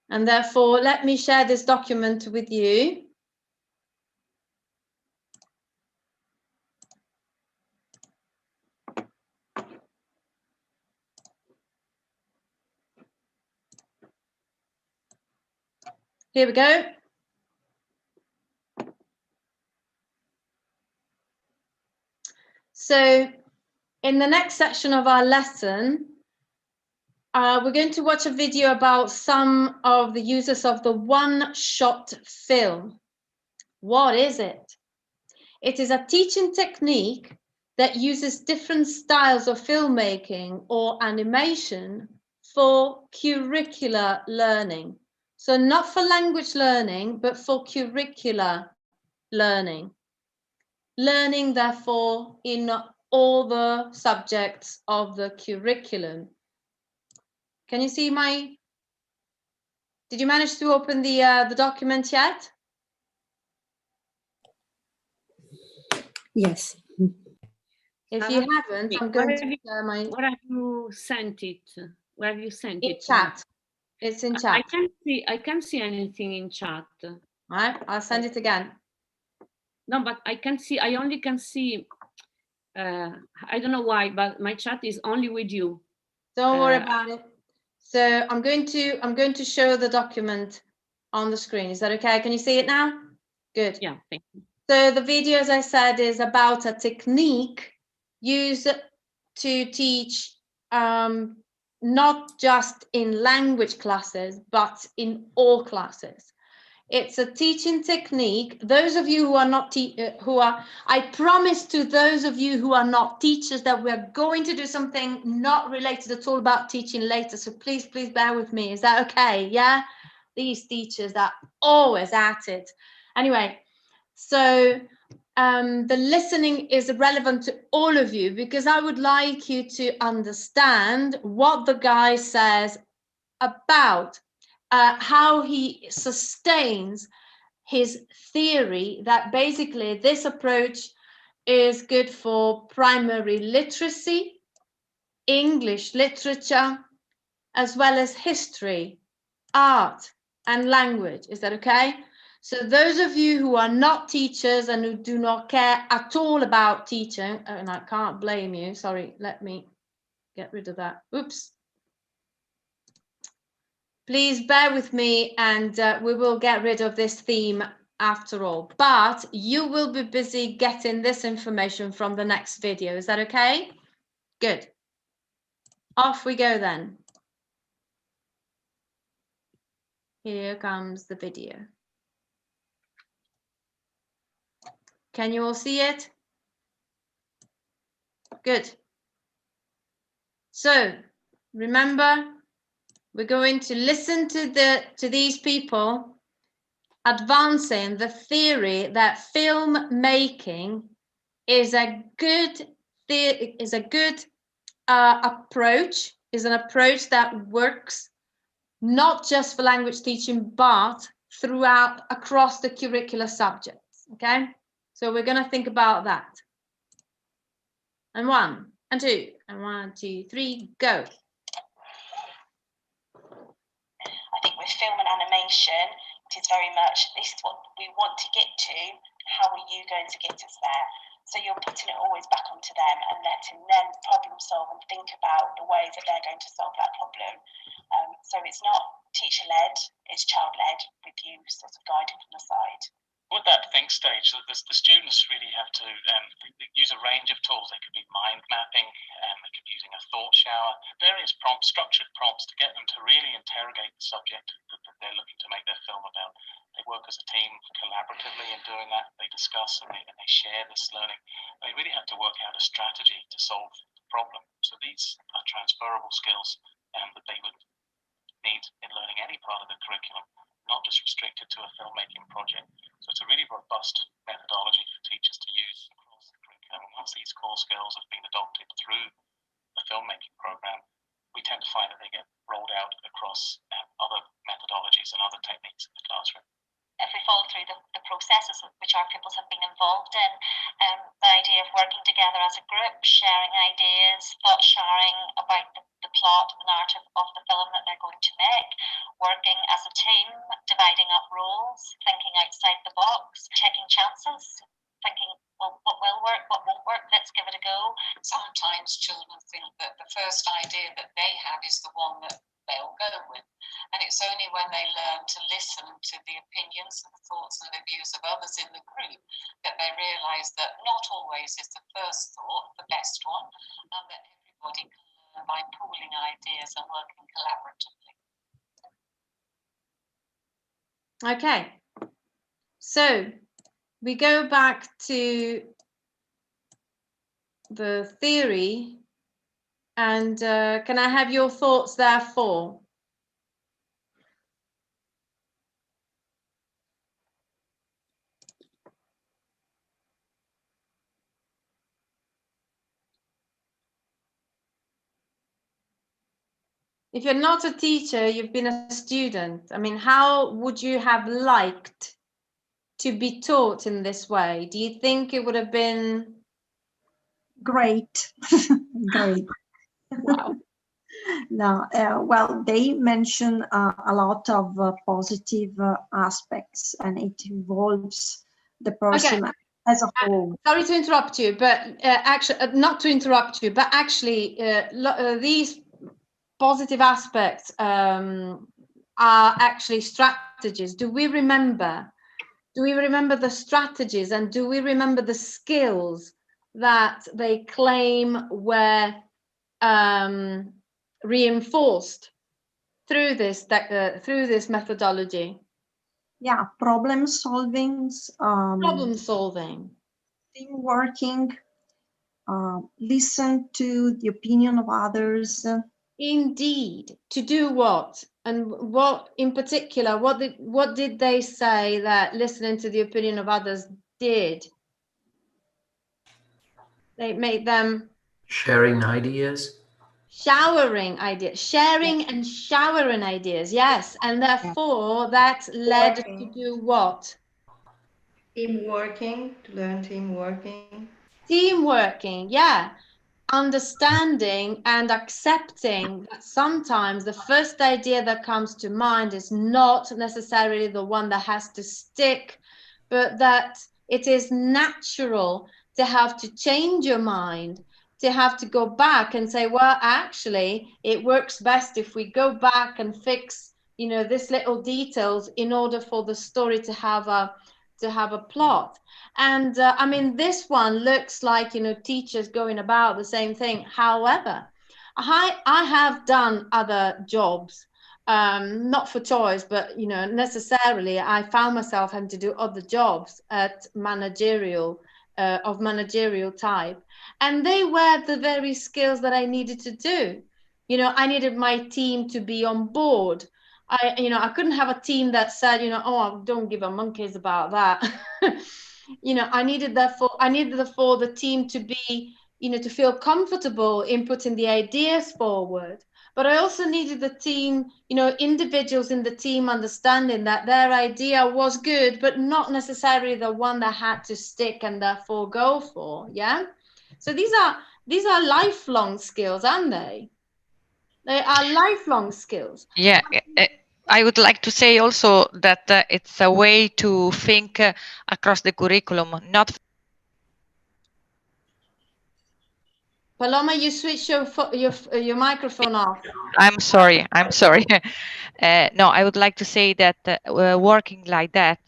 Speaker 2: and therefore let me share this document with you. Here we go. So in the next section of our lesson, we're going to watch a video about some of the uses of the one-shot film. What is it? It is a teaching technique that uses different styles of filmmaking or animation for curricular learning. So not for language learning, but for curricular learning. Learning, therefore, in all the subjects of the curriculum. Can you see my, did you manage to open the document yet?
Speaker 4: Yes.
Speaker 2: If you haven't, I'm going to share my...
Speaker 21: Where have you sent it? Where have you sent it?
Speaker 2: In chat. It's in chat.
Speaker 21: I can't see anything in chat.
Speaker 2: All right, I'll send it again.
Speaker 21: No, but I only can see, I don't know why, but my chat is only with you.
Speaker 2: Don't worry about it. So I'm going to show the document on the screen. Is that okay? Can you see it now? Good.
Speaker 21: Yeah, thank you.
Speaker 2: So the video, as I said, is about a technique used to teach not just in language classes, but in all classes. It's a teaching technique. Those of you who are not I promise to those of you who are not teachers that we're going to do something not related at all about teaching later. So please bear with me. Is that okay? Yeah. These teachers are always at it. Anyway, so the listening is relevant to all of you because I would like you to understand what the guy says about how he sustains his theory that basically this approach is good for primary literacy, English literature, as well as history, art, and language. Is that okay? So those of you who are not teachers and who do not care at all about teaching, and I can't blame you, sorry, let me get rid of that. Oops. Please bear with me and we will get rid of this theme after all. But you will be busy getting this information from the next video. Is that okay? Good. Off we go then. Here comes the video. Can you all see it? Good. So remember, we're going to listen to these people advancing the theory that filmmaking is a good approach, is an approach that works not just for language teaching, but across the curricular subjects. Okay, so we're going to think about that. And 1 and 2 and 1, 2, 3, go.
Speaker 1: I think with film and animation, it is very much, this is what we want to get to, how are you going to get us there? So you're putting it always back onto them and letting them problem solve and think about the ways that they're going to solve that problem. So it's not teacher-led, it's child-led with you sort of guiding from the side.
Speaker 13: With that think stage, the students really have to use a range of tools. They could be mind mapping, they could be using a thought shower, various prompts, structured prompts to get them to really interrogate the subject that they're looking to make their film about. They work as a team collaboratively in doing that. They discuss and they share this learning. They really have to work out a strategy to solve the problem. So these are transferable skills that they would need in learning any part of the curriculum, not just restricted to a filmmaking project. So it's a really robust methodology for teachers to use across the curriculum. And once these core skills have been adopted through the filmmaking program, we tend to find that they get rolled out across other methodologies and other techniques in the classroom.
Speaker 1: If we follow through the processes which our pupils have been involved in, the idea of working together as a group, sharing ideas, thought sharing about the plot, the narrative of the film that they're going to make, working as a team, dividing up roles, thinking outside the box, taking chances, thinking, well, what will work, what won't work, let's give it a go.
Speaker 22: Sometimes children think that the first idea that they have is the one that they'll go with. And it's only when they learn to listen to the opinions and the thoughts and the views of others in the group that they realise that not always is the first thought the best one, and that everybody can learn by pooling ideas and working collaboratively.
Speaker 2: Okay, so we go back to the theory, and can I have your thoughts therefore? If you're not a teacher, you've been a student. I mean, how would you have liked to be taught in this way? Do you think it would have been
Speaker 19: great? Great.
Speaker 2: Wow.
Speaker 19: No, well, they mention a lot of positive aspects, and it involves the person as a whole.
Speaker 2: Sorry to interrupt you, but actually, not to interrupt you, but actually, these positive aspects are actually strategies. Do we remember the strategies, and do we remember the skills that they claim were reinforced through this methodology?
Speaker 19: Yeah, problem solving,
Speaker 2: Problem solving.
Speaker 19: team working, listen to the opinion of others.
Speaker 2: Indeed. To do what? And what in particular, what did they say that listening to the opinion of others did? They made them
Speaker 6: Sharing ideas.
Speaker 2: showering ideas, sharing and showering ideas, yes. And therefore that led to do what?
Speaker 5: Team working, to learn team working.
Speaker 2: Team working, yeah. Understanding and accepting that sometimes the first idea that comes to mind is not necessarily the one that has to stick, but that it is natural to have to change your mind, to have to go back and say, well, actually, it works best if we go back and fix, this little details in order for the story to have a plot. And I mean, this one looks like, teachers going about the same thing. However, I have done other jobs, not for choice, but, necessarily I found myself having to do other jobs at managerial type. And they were the very skills that I needed to do. I needed my team to be on board. I couldn't have a team that said, oh, don't give a monkeys about that. I needed therefore the team to be, to feel comfortable in putting the ideas forward. But I also needed the team, individuals in the team understanding that their idea was good, but not necessarily the one that had to stick and therefore go for. Yeah. So these are lifelong skills, aren't they? They are lifelong skills.
Speaker 18: Yeah, I would like to say also that it's a way to think across the curriculum, not.
Speaker 2: Paloma, you switch your microphone off.
Speaker 18: I'm sorry. No, I would like to say that working like that,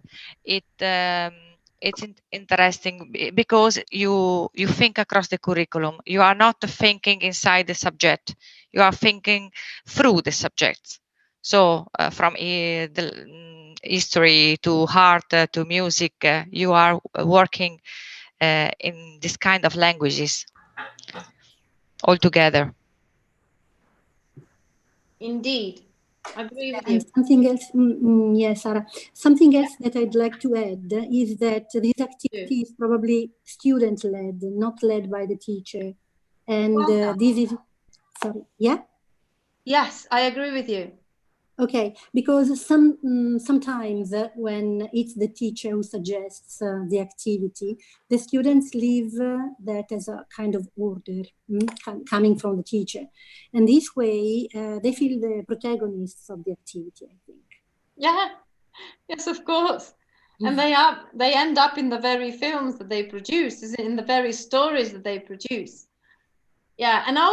Speaker 18: it's interesting because you think across the curriculum. You are not thinking inside the subject. You are thinking through the subjects. So from the history to art to music, you are working in this kind of languages all together.
Speaker 2: Indeed. I agree with
Speaker 4: and
Speaker 2: you.
Speaker 4: something else, yes, Sarah. Something else that I'd like to add is that this activity is probably student-led, not led by the teacher. And this is, sorry, yeah?
Speaker 2: Yes, I agree with you.
Speaker 4: Okay, because sometimes when it's the teacher who suggests the activity, the students leave that as a kind of order coming from the teacher. And this way, they feel the protagonists of the activity, I think.
Speaker 2: Yeah, yes, of course. And they end up in the very films that they produce, in the very stories that they produce. Yeah, and I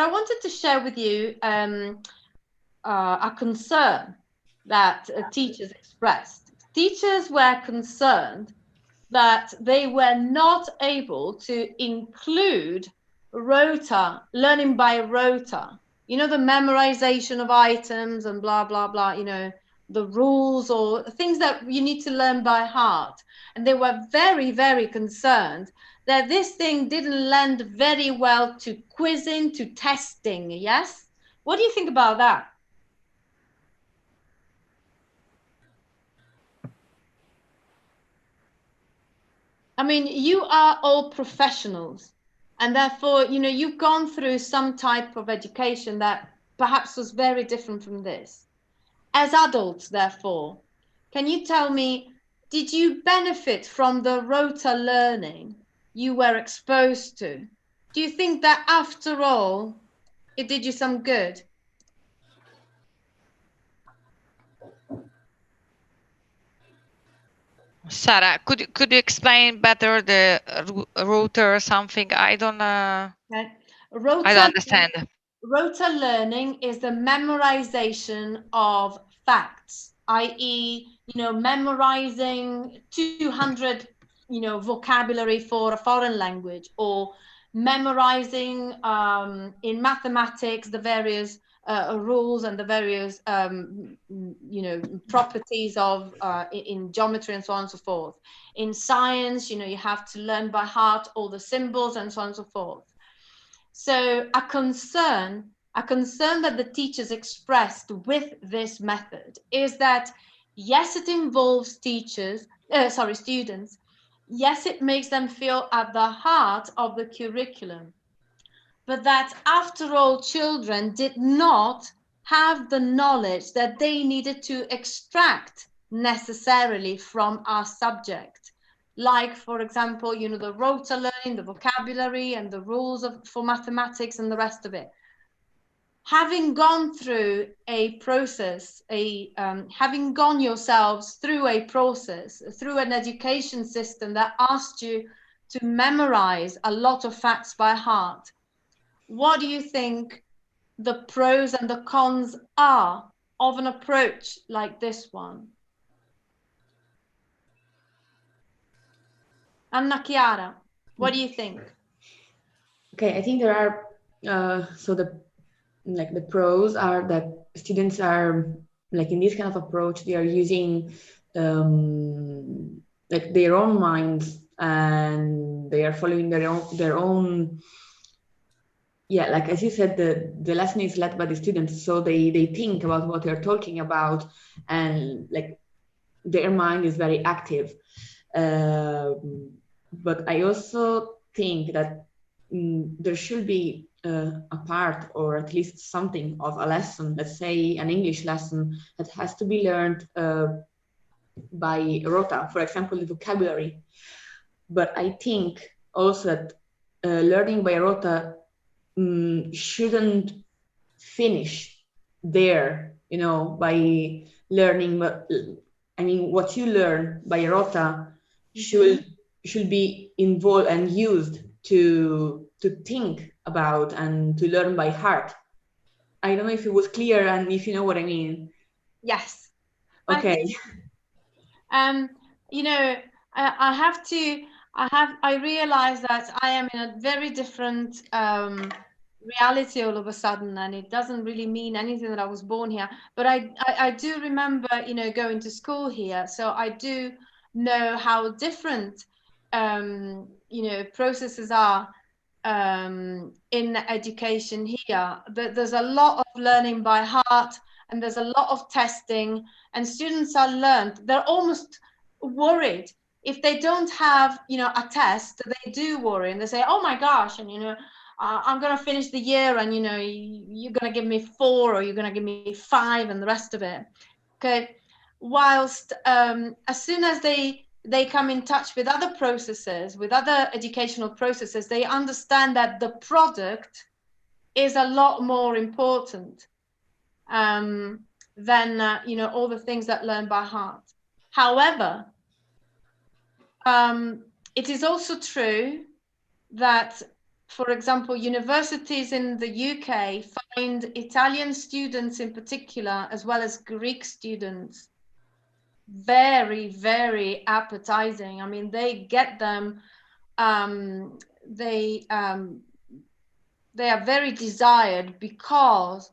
Speaker 2: wanted to share with you a concern that teachers expressed. Teachers were concerned that they were not able to include rota, learning by rota, the memorization of items and blah, blah, blah, the rules or things that you need to learn by heart. And they were very, very concerned that this thing didn't lend very well to quizzing, to testing. Yes? What do you think about that? I mean, you are all professionals, and therefore, you've gone through some type of education that perhaps was very different from this. As adults, therefore, can you tell me, did you benefit from the rota learning you were exposed to? Do you think that after all, it did you some good?
Speaker 18: Sarah, could you explain better the router or something? I don't.
Speaker 2: Okay.
Speaker 18: I don't understand.
Speaker 2: Rota learning is the memorization of facts, i.e., memorizing 200, vocabulary for a foreign language, or memorizing in mathematics the various rules and the various properties of in geometry and so on and so forth. In science, you have to learn by heart all the symbols and so on and so forth. So a concern that the teachers expressed with this method is that yes, it involves students. Yes, it makes them feel at the heart of the curriculum, but that after all, children did not have the knowledge that they needed to extract necessarily from our subject. Like, for example, the rota learning, the vocabulary and the rules for mathematics and the rest of it. Having gone through a process, having gone yourselves through a process, through an education system that asked you to memorize a lot of facts by heart, what do you think the pros and the cons are of an approach like this one? Anna Chiara, what do you think?
Speaker 3: Okay, I think there are the pros are that students are in this kind of approach, they are using their own minds, and they are following their own as you said, the lesson is led by the students, so they think about what they're talking about, and their mind is very active. But I also think that there should be a part, or at least something of a lesson, let's say an English lesson, that has to be learned by rota, for example, the vocabulary. But I think also that learning by rota shouldn't finish there, by learning. But I mean, what you learn by rota should be involved and used to think about and to learn by heart. I don't know if it was clear and if you know what I mean.
Speaker 2: Yes.
Speaker 3: Okay.
Speaker 2: I realize that I am in a very different reality all of a sudden, and it doesn't really mean anything that I was born here, but I do remember going to school here, so I do know how different processes are in education here. There's a lot of learning by heart, and there's a lot of testing, and students they're almost worried if they don't have a test. They do worry, and they say, oh my gosh, and I'm going to finish the year, and you're going to give me 4 or you're going to give me 5 and the rest of it. Okay, whilst as soon as they come in touch with other processes, with other educational processes, they understand that the product is a lot more important than all the things that learn by heart. However, it is also true that, for example, universities in the UK find Italian students in particular, as well as Greek students, very, very appetizing. I mean, they get them, they are very desired because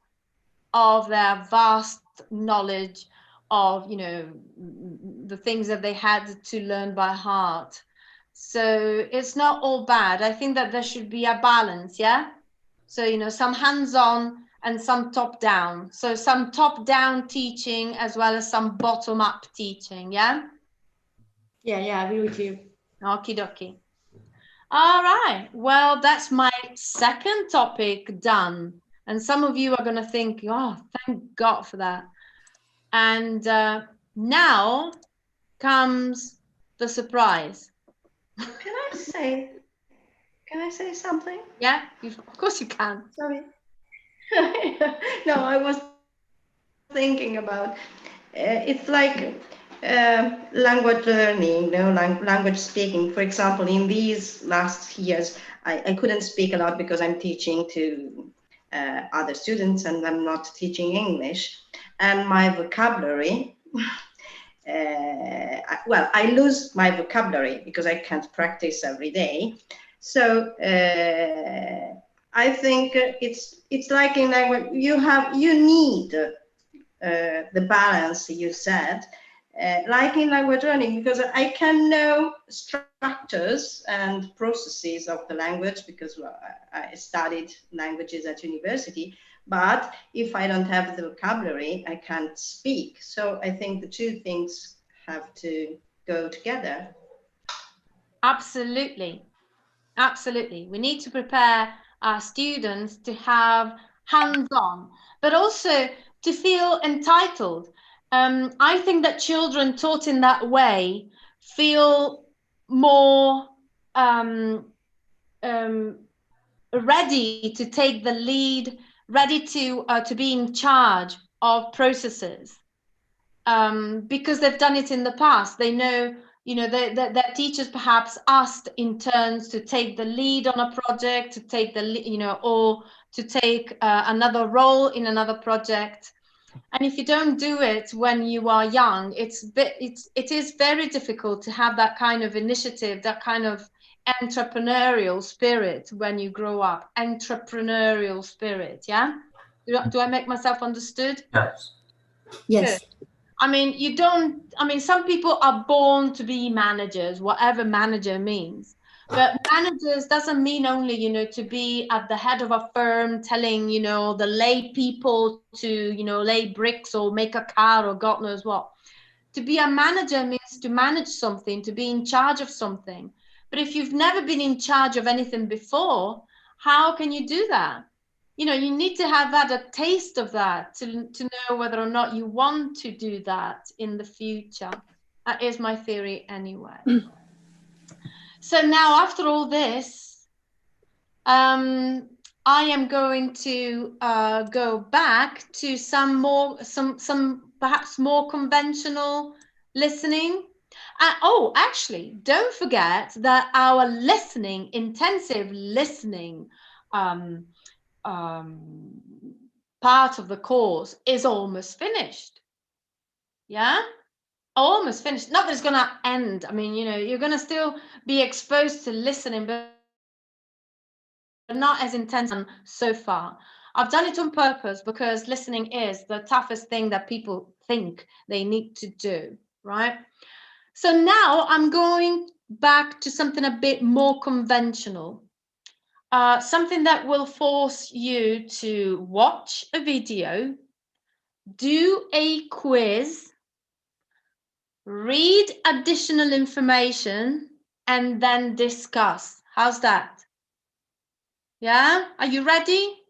Speaker 2: of their vast knowledge of, the things that they had to learn by heart. So it's not all bad. I think that there should be a balance, yeah? So, some hands-on and some top-down. So some top-down teaching as well as some bottom-up teaching, yeah?
Speaker 3: Yeah, I agree with you.
Speaker 2: Okie dokie. All right. Well, that's my second topic done. And some of you are going to think, oh, thank God for that. And now comes the surprise.
Speaker 5: Can I say something?
Speaker 2: Yeah, of course you can.
Speaker 5: Sorry. No, I was thinking about it's like language learning, language speaking. For example, in these last years, I couldn't speak a lot because I'm teaching to other students and I'm not teaching English. And my vocabulary, I lose my vocabulary because I can't practice every day. So I think it's like in language, you need the balance you said, like in language learning, because I can know structures and processes of the language because I studied languages at university, but if I don't have the vocabulary, I can't speak. So I think the two things have to go together.
Speaker 2: Absolutely. Absolutely. We need to prepare our students to have hands-on, but also to feel entitled. I think that children taught in that way feel more ready to take the lead, ready to be in charge of processes, because they've done it in the past. They know, you know, their teachers perhaps asked in turns to take the lead on a project, to take the, you know, or to take another role in another project. And if you don't do it when you are young, it is very difficult to have that kind of initiative, that kind of entrepreneurial spirit when you grow up. Entrepreneurial spirit, yeah? Do I make myself understood?
Speaker 6: Yes.
Speaker 4: Yes.
Speaker 2: Good. I mean, some people are born to be managers, whatever manager means. But managers doesn't mean only, you know, to be at the head of a firm telling, you know, the lay people to, you know, lay bricks or make a car or God knows what. To be a manager means to manage something, to be in charge of something. But if you've never been in charge of anything before, how can you do that? You know, you need to have had a taste of that to know whether or not you want to do that in the future. That is my theory anyway. So now, after all this, I am going to go back to some perhaps more conventional listening. Oh, actually, don't forget that our listening, intensive listening part of the course is almost finished. Yeah, almost finished. Not that it's going to end. I mean, you know, you're going to still be exposed to listening, but not as intense so far. I've done it on purpose because listening is the toughest thing that people think they need to do, right? So now I'm going back to something a bit more conventional. Something that will force you to watch a video, do a quiz, read additional information, and then discuss. How's that? Yeah? Are you ready?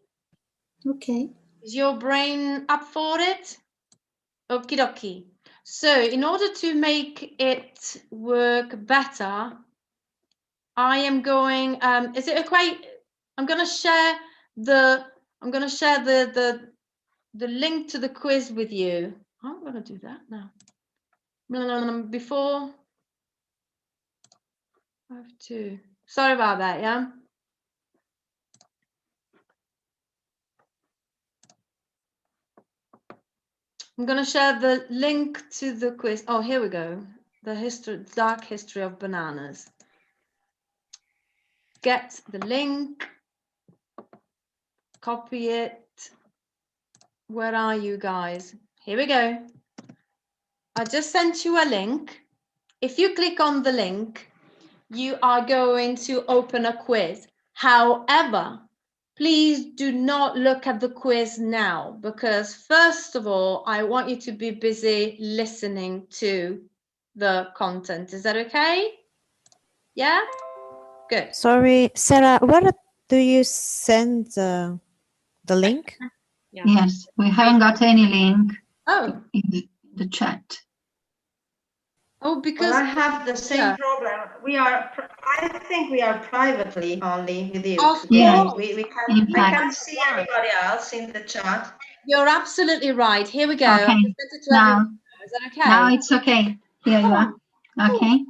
Speaker 4: Okay.
Speaker 2: Is your brain up for it? Okie dokie. So in order to make it work better, I am going, is it okay? I'm going to share the link to the quiz with you. I'm going to do that now. Before I have to, sorry about that, yeah? I'm going to share the link to the quiz. Oh, here we go. The dark history of bananas. Get the link, copy it. Where are you guys? Here we go. I just sent you a link. If you click on the link, you are going to open a quiz. However, please do not look at the quiz now, because first of all, I want you to be busy listening to the content. Is that okay? Yeah? Good.
Speaker 8: Sorry, Sarah, where do you send the link?
Speaker 21: Yeah.
Speaker 10: Yes, we haven't got any link
Speaker 2: in
Speaker 10: the chat.
Speaker 2: Oh, because
Speaker 5: I have the same problem. I think we are privately only with you.
Speaker 2: Of
Speaker 10: Yeah.
Speaker 2: course.
Speaker 5: I can't see anybody else in the chat.
Speaker 2: You're absolutely right. Here we go.
Speaker 10: Okay.
Speaker 2: I've just sent it to
Speaker 10: Now,
Speaker 2: everyone. Is that okay?
Speaker 10: now it's okay. Here you are. Okay.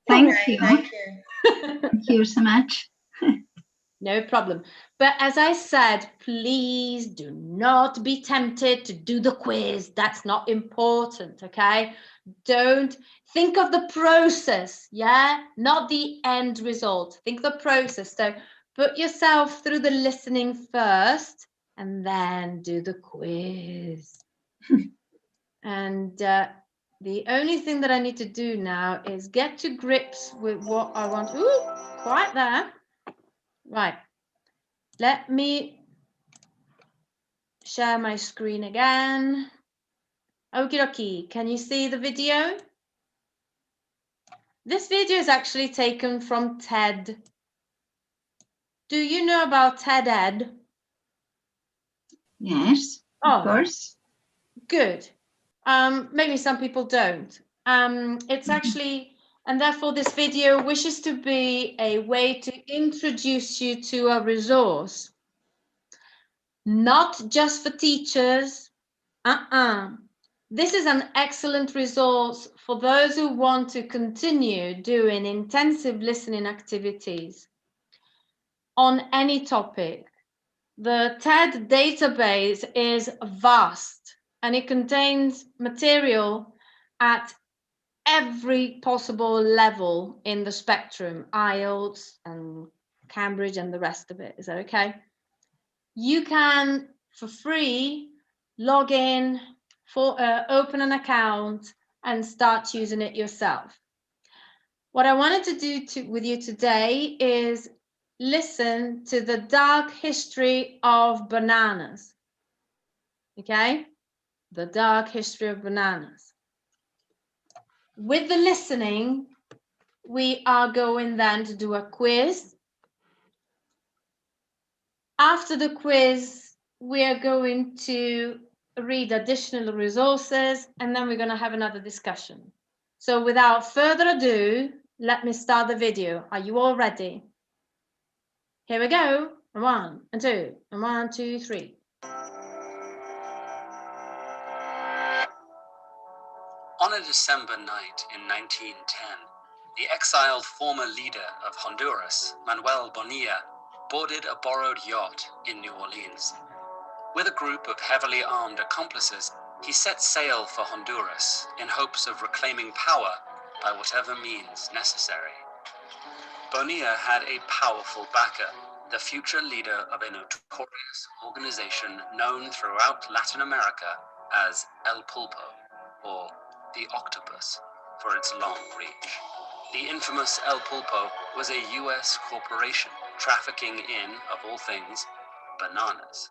Speaker 10: Thank you.
Speaker 5: Thank you.
Speaker 10: Thank you so much.
Speaker 2: No problem. But as I said, please do not be tempted to do the quiz. That's not important, okay? Don't think of the process, yeah? Not the end result. Think the process. So put yourself through the listening first and then do the quiz. And the only thing that I need to do now is get to grips with what I want. Ooh, quite there. Right. Let me share my screen again. Okie dokie. Can you see the video? This video is actually taken from TED. Do you know about TED Ed?
Speaker 10: Yes, of course.
Speaker 2: Good. Maybe some people don't. It's actually, and therefore this video wishes to be a way to introduce you to a resource. Not just for teachers. This is an excellent resource for those who want to continue doing intensive listening activities on any topic. The TED database is vast and it contains material at every possible level in the spectrum, IELTS and Cambridge and the rest of it. Is that okay? You can, for free, log in, open an account and start using it yourself. What I wanted to do with you today is listen to the dark history of bananas. Okay? The dark history of bananas. With the listening, we are going then to do a quiz. After the quiz, we are going to read additional resources, and then we're going to have another discussion. So without further ado, let me start the video. Are you all ready? Here we go. 1 and 2, and 1, 2, 3.
Speaker 15: On a December night in 1910, the exiled former leader of Honduras, Manuel Bonilla, boarded a borrowed yacht in New Orleans. With a group of heavily armed accomplices, he set sail for Honduras in hopes of reclaiming power by whatever means necessary. Bonilla had a powerful backer, the future leader of a notorious organization known throughout Latin America as El Pulpo, or the Octopus, for its long reach. The infamous El Pulpo was a U.S. corporation trafficking in, of all things, bananas.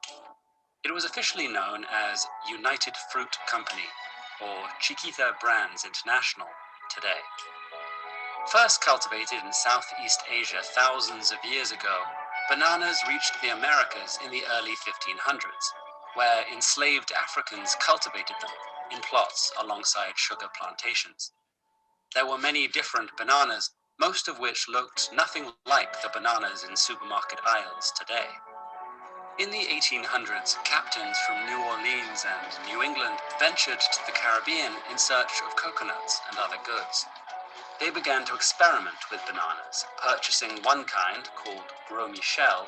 Speaker 15: It was officially known as United Fruit Company, or Chiquita Brands International, today. First cultivated in Southeast Asia thousands of years ago, bananas reached the Americas in the early 1500s, where enslaved Africans cultivated them in plots alongside sugar plantations. There were many different bananas, most of which looked nothing like the bananas in supermarket aisles today. In the 1800s, captains from New Orleans and New England ventured to the Caribbean in search of coconuts and other goods. They began to experiment with bananas, purchasing one kind, called Gros Michel,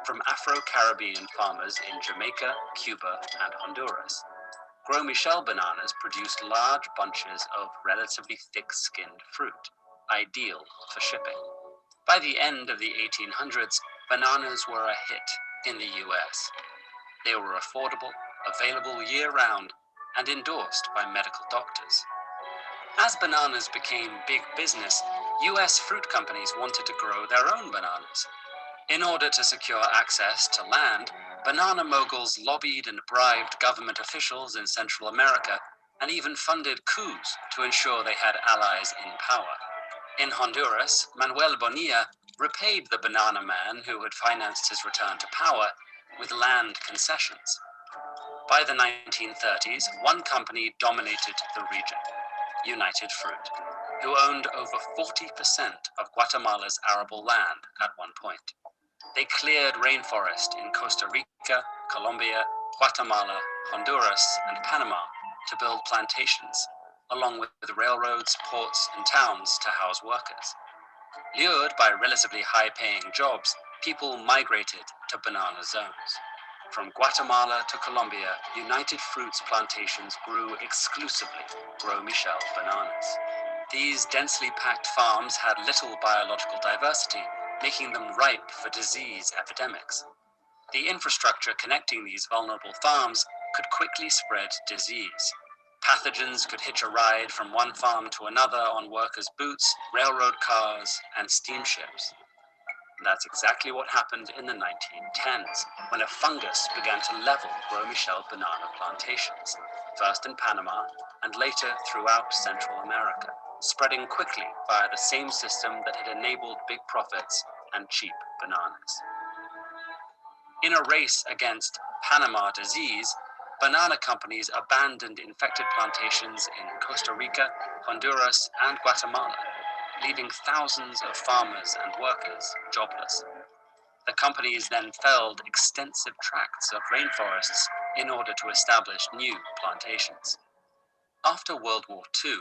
Speaker 15: from Afro-Caribbean farmers in Jamaica, Cuba, and Honduras. Gros Michel bananas produced large bunches of relatively thick-skinned fruit, ideal for shipping. By the end of the 1800s, bananas were a hit in the US. They were affordable, available year-round, and endorsed by medical doctors. As bananas became big business, US fruit companies wanted to grow their own bananas. In order to secure access to land, banana moguls lobbied and bribed government officials in Central America and even funded coups to ensure they had allies in power. In Honduras, Manuel Bonilla repaid the banana man who had financed his return to power with land concessions. By the 1930s, one company dominated the region, United Fruit, who owned over 40% of Guatemala's arable land at one point. They cleared rainforest in Costa Rica, Colombia, Guatemala, Honduras, and Panama to build plantations, along with railroads, ports, and towns to house workers. Lured by relatively high-paying jobs, people migrated to banana zones. From Guatemala to Colombia, United Fruit's plantations grew exclusively Gros Michel bananas. These densely packed farms had little biological diversity, making them ripe for disease epidemics. The infrastructure connecting these vulnerable farms could quickly spread disease. Pathogens could hitch a ride from one farm to another on workers' boots, railroad cars, and steamships. That's exactly what happened in the 1910s, when a fungus began to level Gros Michel banana plantations, first in Panama and later throughout Central America, spreading quickly via the same system that had enabled big profits and cheap bananas. In a race against Panama disease, banana companies abandoned infected plantations in Costa Rica, Honduras, and Guatemala, leaving thousands of farmers and workers jobless. The companies then felled extensive tracts of rainforests in order to establish new plantations. After World War II,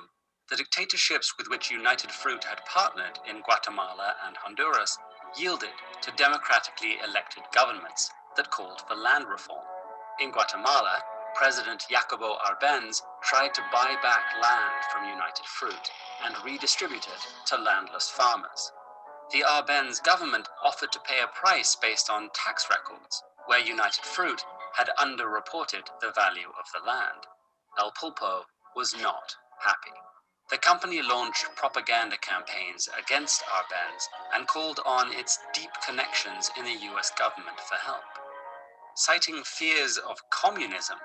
Speaker 15: the dictatorships with which United Fruit had partnered in Guatemala and Honduras yielded to democratically elected governments that called for land reform. In Guatemala, President Jacobo Arbenz tried to buy back land from United Fruit and redistribute it to landless farmers. The Arbenz government offered to pay a price based on tax records, where United Fruit had underreported the value of the land. El Pulpo was not happy. The company launched propaganda campaigns against Arbenz and called on its deep connections in the US government for help. Citing fears of communism,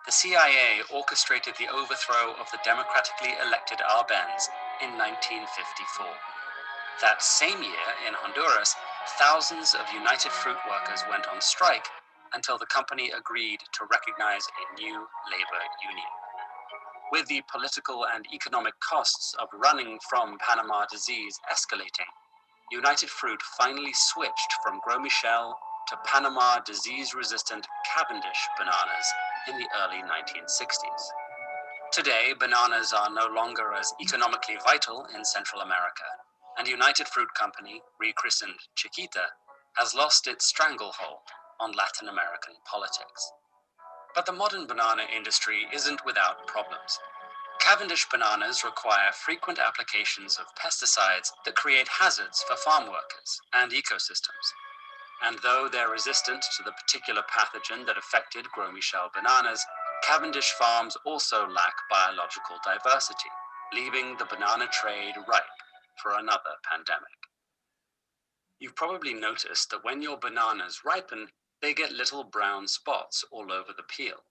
Speaker 15: the CIA orchestrated the overthrow of the democratically elected Arbenz in 1954. That same year in Honduras, thousands of United Fruit workers went on strike until the company agreed to recognize a new labor union. With the political and economic costs of running from Panama disease escalating, United Fruit finally switched from Gros Michel to Panama disease-resistant Cavendish bananas in the early 1960s. Today, bananas are no longer as economically vital in Central America, and United Fruit Company, rechristened Chiquita, has lost its stranglehold on Latin American politics. But the modern banana industry isn't without problems. Cavendish bananas require frequent applications of pesticides that create hazards for farm workers and ecosystems. And though they're resistant to the particular pathogen that affected Gros Michel bananas, Cavendish farms also lack biological diversity, leaving the banana trade ripe for another pandemic. You've probably noticed that when your bananas ripen, they get little brown spots all over the peel.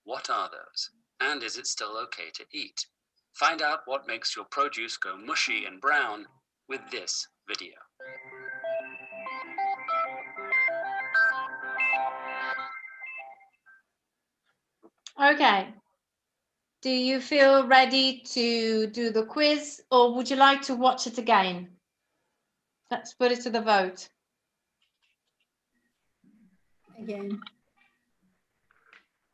Speaker 15: What are those? And is it still okay to eat? Find out what makes your produce go mushy and brown with this video.
Speaker 2: Okay. Do you feel ready to do the quiz, or would you like to watch it again? Let's put it to the vote.
Speaker 4: Again.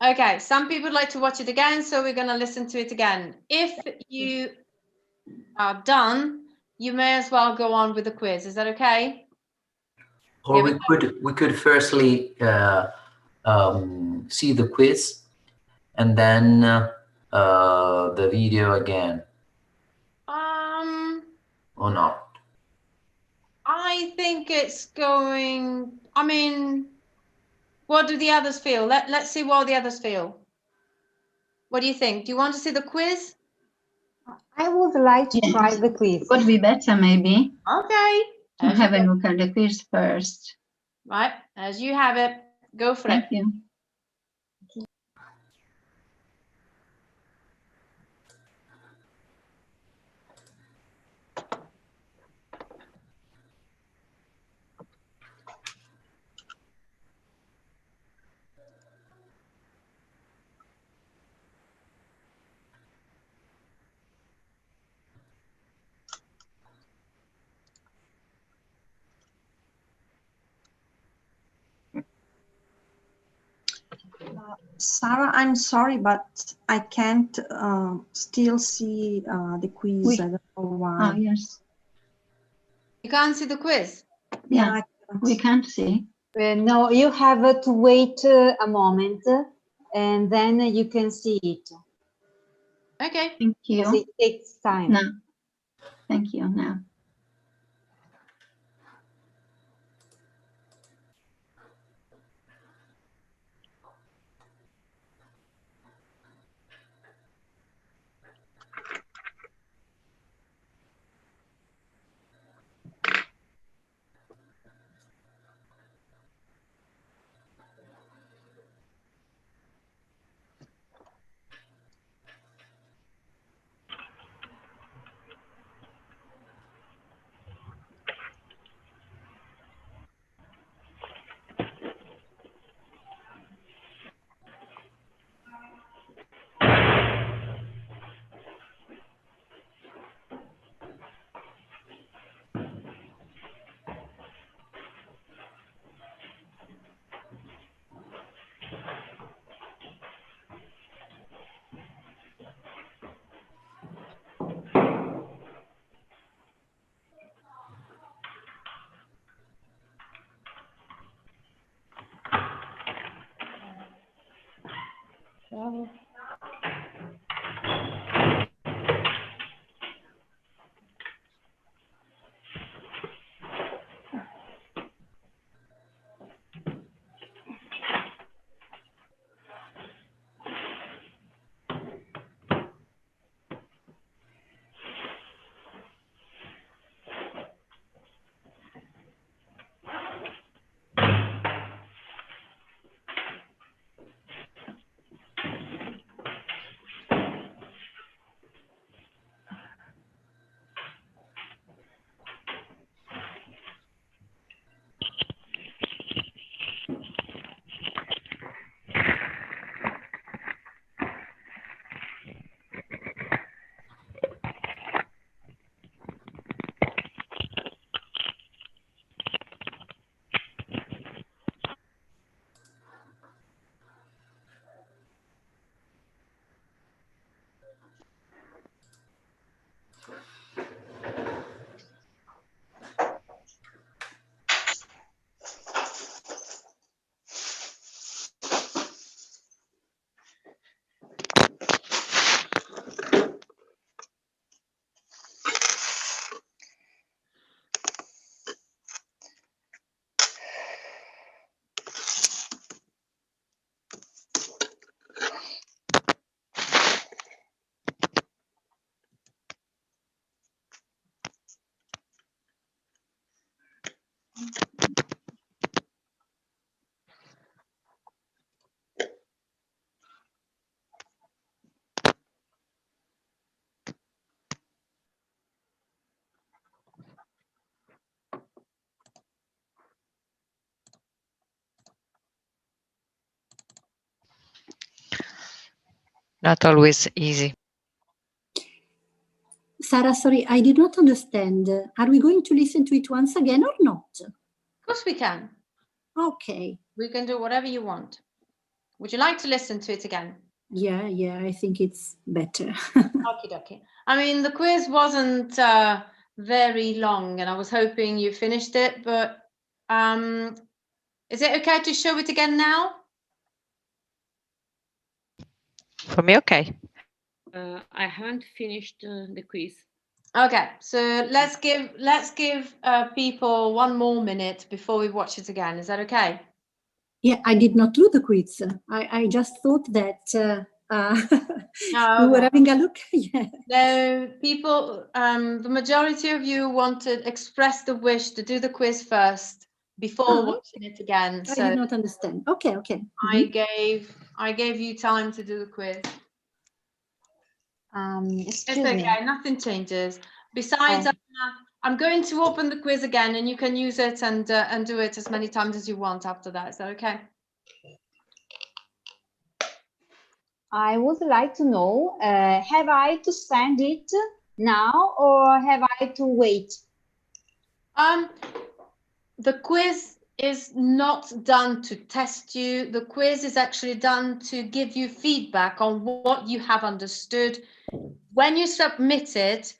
Speaker 2: Okay, some people like to watch it again, so we're going to listen to it again. If you are done, you may as well go on with the quiz. Is that okay?
Speaker 6: Or we could firstly see the quiz and then the video again. Or not?
Speaker 2: I think it's going. I mean, what do the others feel? Let's see what the others feel. What do you think? Do you want to see the quiz?
Speaker 10: I would like to try the quiz. Would be better, maybe.
Speaker 2: Okay.
Speaker 10: To have a look at the quiz first.
Speaker 2: Right, as you have it, go for it.
Speaker 10: Thank you.
Speaker 19: Sarah, I'm sorry, but I can't still see the quiz. I don't know why.
Speaker 10: Oh, yes.
Speaker 2: You can't see the quiz?
Speaker 19: Yeah,
Speaker 10: We can't see.
Speaker 2: No, you have to wait a moment and then you can see it. Okay.
Speaker 10: Thank you.
Speaker 2: Because it takes time.
Speaker 10: No. Thank you. Now.
Speaker 18: Not always easy.
Speaker 4: Sarah, sorry, I did not understand. Are we going to listen to it once again or not?
Speaker 2: Of course we can.
Speaker 4: Okay.
Speaker 2: We can do whatever you want. Would you like to listen to it again?
Speaker 4: Yeah, I think it's better.
Speaker 2: Okie dokie. I mean, the quiz wasn't very long and I was hoping you finished it, but is it okay to show it again now?
Speaker 18: For me, okay.
Speaker 21: I haven't finished the quiz.
Speaker 2: Okay, so let's give people 1 more minute before we watch it again. Is that okay?
Speaker 4: Yeah, I did not do the quiz. I just thought that we were having a look. Yeah.
Speaker 2: No, people, the majority of you expressed the wish to do the quiz first before watching it again.
Speaker 4: I did not understand. Okay.
Speaker 2: I gave you time to do the quiz. It's
Speaker 10: Excuse me.
Speaker 2: okay, nothing changes. Besides, I'm going to open the quiz again, and you can use it and do it as many times as you want after that. Is that okay?
Speaker 10: I would like to know, have I to send it now or have I to wait?
Speaker 2: The quiz is not done to test you. The quiz is actually done to give you feedback on what you have understood. When you submit it,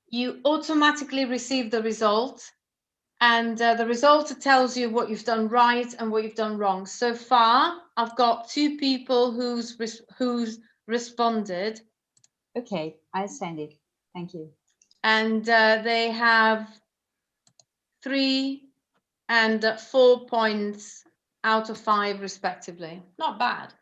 Speaker 2: you automatically receive the result. And the result tells you what you've done right and what you've done wrong. So far, I've got 2 people who's responded.
Speaker 10: Okay, I'll send it. Thank you.
Speaker 2: And they have 3 and 4 points out of 5 respectively. Not bad.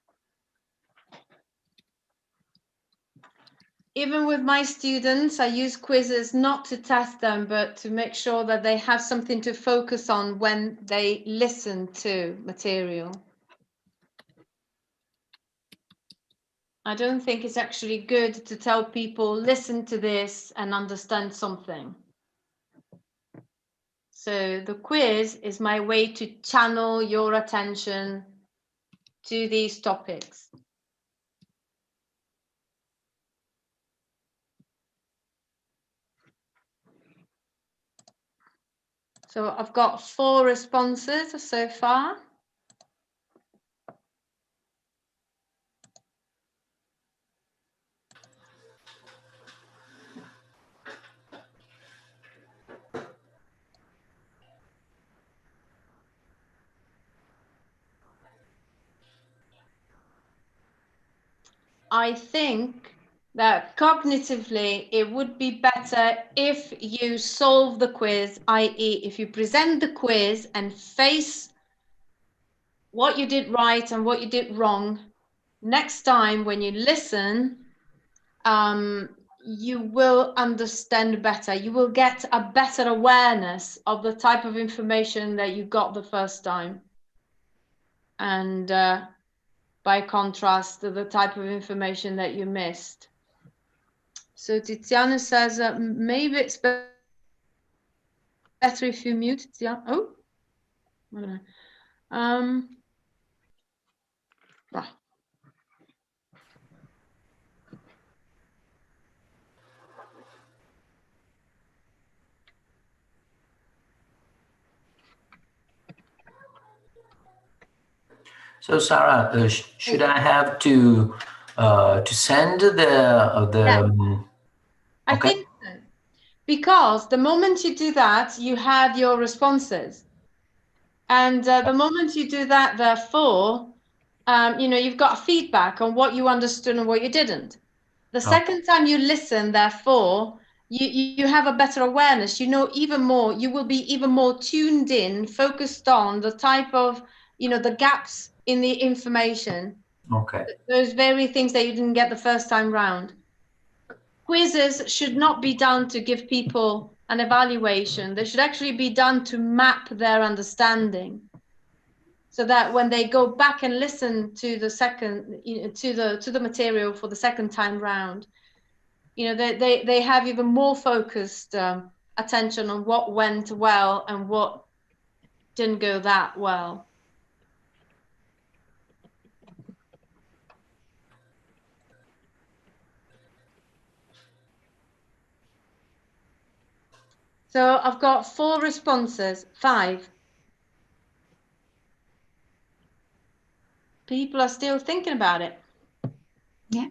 Speaker 2: Even with my students, I use quizzes not to test them, but to make sure that they have something to focus on when they listen to material. I don't think it's actually good to tell people, listen to this and understand something. So the quiz is my way to channel your attention to these topics. So I've got 4 responses so far. I think that cognitively it would be better if you solve the quiz, i.e. if you present the quiz and face what you did right and what you did wrong. Next time when you listen, you will understand better. You will get a better awareness of the type of information that you got the first time. And by contrast, the type of information that you missed. So Tiziana says maybe it's better if you mute Tiziana. Oh, I don't know. Right.
Speaker 6: So Sarah, should I have to send the
Speaker 2: Yeah. I
Speaker 6: okay.
Speaker 2: think so. Because the moment you do that, you have your responses. And the moment you do that, therefore, you know, you've got feedback on what you understood and what you didn't. The second time you listen, therefore, you have a better awareness. You know even more, you will be even more tuned in, focused on the type of, you know, the gaps in the information.
Speaker 6: Okay.
Speaker 2: Those very things that you didn't get the first time round. Quizzes should not be done to give people an evaluation. They should actually be done to map their understanding, so that when they go back and listen to the second, you know, to the material for the second time round, you know, they have even more focused attention on what went well and what didn't go that well. So I've got 4 responses, 5. People are still thinking about it.
Speaker 19: Yeah.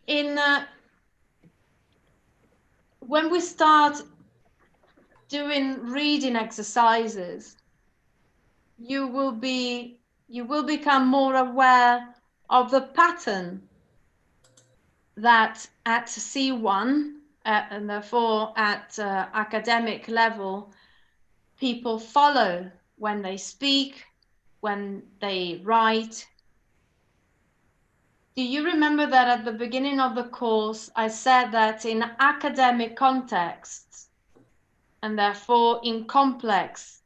Speaker 2: In when we start doing reading exercises, you will become more aware of the pattern that at C1 and therefore at academic level, people follow when they speak, when they write. Do you remember that at the beginning of the course, I said that in academic contexts, and therefore in complex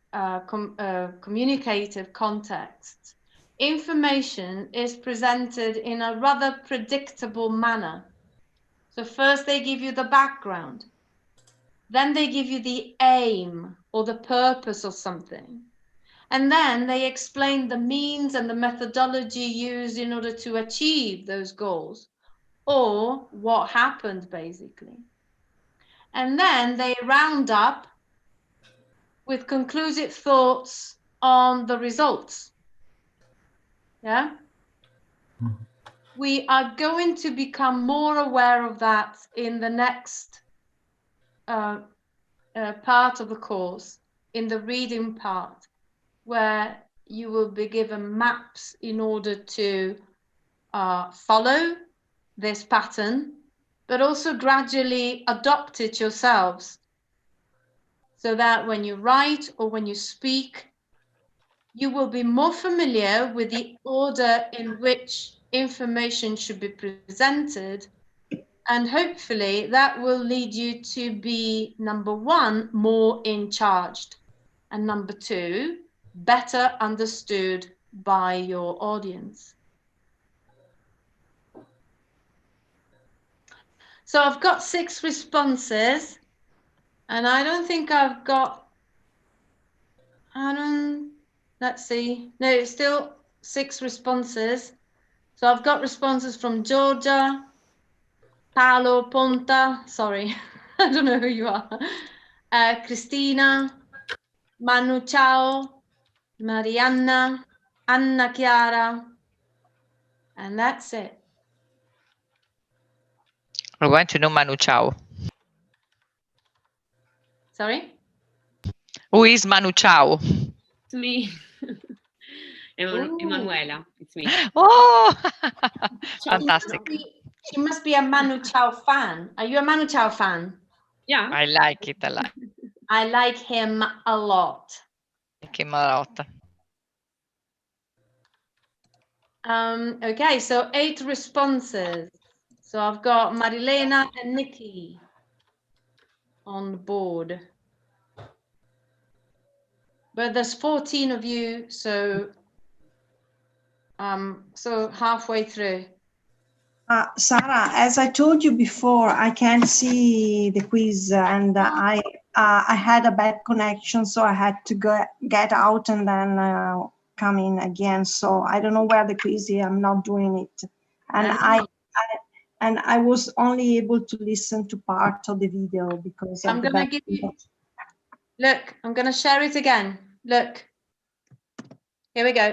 Speaker 2: communicative contexts, information is presented in a rather predictable manner. So first they give you the background, then they give you the aim or the purpose of something, and then they explain the means and the methodology used in order to achieve those goals, or what happened basically. And then they round up with conclusive thoughts on the results. Yeah. We are going to become more aware of that in the next part of the course, in the reading part, where you will be given maps in order to follow this pattern, but also gradually adopt it yourselves, so that when you write or when you speak, you will be more familiar with the order in which information should be presented, and hopefully that will lead you to be, number one, more in charge, and number two, better understood by your audience. So I've got 6 responses, and I don't think I've got, let's see, no, it's still 6 responses. So I've got responses from Georgia, Paolo Ponta, sorry, I don't know who you are, Cristina, Manu Ciao, Marianna, Anna Chiara, and that's it.
Speaker 18: I want to know Manu Chao.
Speaker 2: Sorry?
Speaker 18: Who is Manu Chao?
Speaker 21: It's me. Emanuela, it's me.
Speaker 18: Oh, fantastic.
Speaker 2: She must be a Manu Chao fan. Are you a Manu Chao fan?
Speaker 21: Yeah.
Speaker 18: I like it a lot.
Speaker 2: I like him a lot.
Speaker 18: Like him a lot.
Speaker 2: Okay, so 8 responses. So I've got Marilena and Nikki on the board. But there's 14 of you, so halfway through.
Speaker 19: Sarah, as I told you before, I can't see the quiz, and I had a bad connection, so I had to get out and then come in again. So I don't know where the quiz is. I'm not doing it, and I was only able to listen to part of the video because of the bad connection.
Speaker 2: Look, I'm gonna share it again. Look, here we go.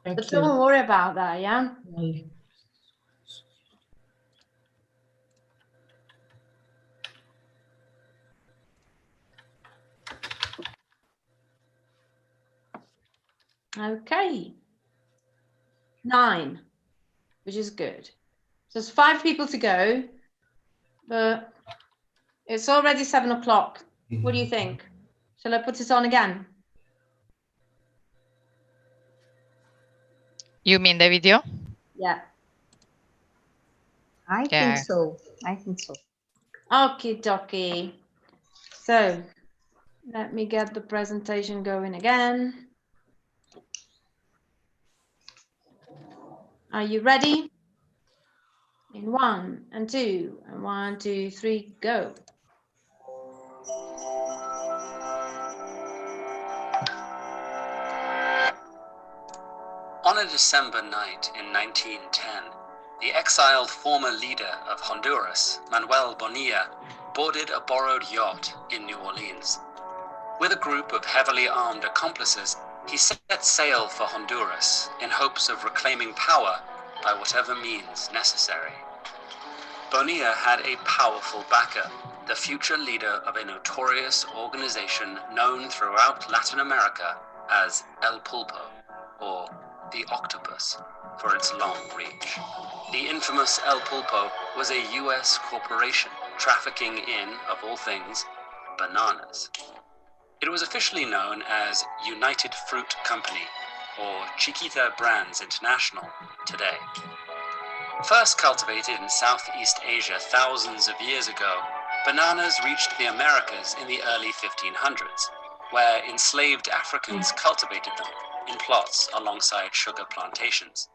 Speaker 2: But don't worry about that, yeah? Okay. 9, which is good. So there's 5 people to go, but it's already 7 o'clock. What do you think? Shall I put it on again?
Speaker 18: You mean the video?
Speaker 2: Yeah.
Speaker 10: I think so. I think so.
Speaker 2: Okie dokie. So let me get the presentation going again. Are you ready? In 1 and 2 and 1, 2, 3, go.
Speaker 15: On a December night in 1910, the exiled former leader of Honduras, Manuel Bonilla, boarded a borrowed yacht in New Orleans. With a group of heavily armed accomplices, he set sail for Honduras in hopes of reclaiming power by whatever means necessary. Bonilla had a powerful backer, the future leader of a notorious organization known throughout Latin America as El Pulpo, or the Octopus, for its long reach. The infamous El Pulpo was a US corporation trafficking in, of all things, bananas. It was officially known as United Fruit Company, or Chiquita Brands International, today. First cultivated in Southeast Asia thousands of years ago, bananas reached the Americas in the early 1500s, where enslaved Africans cultivated them in plots alongside sugar plantations.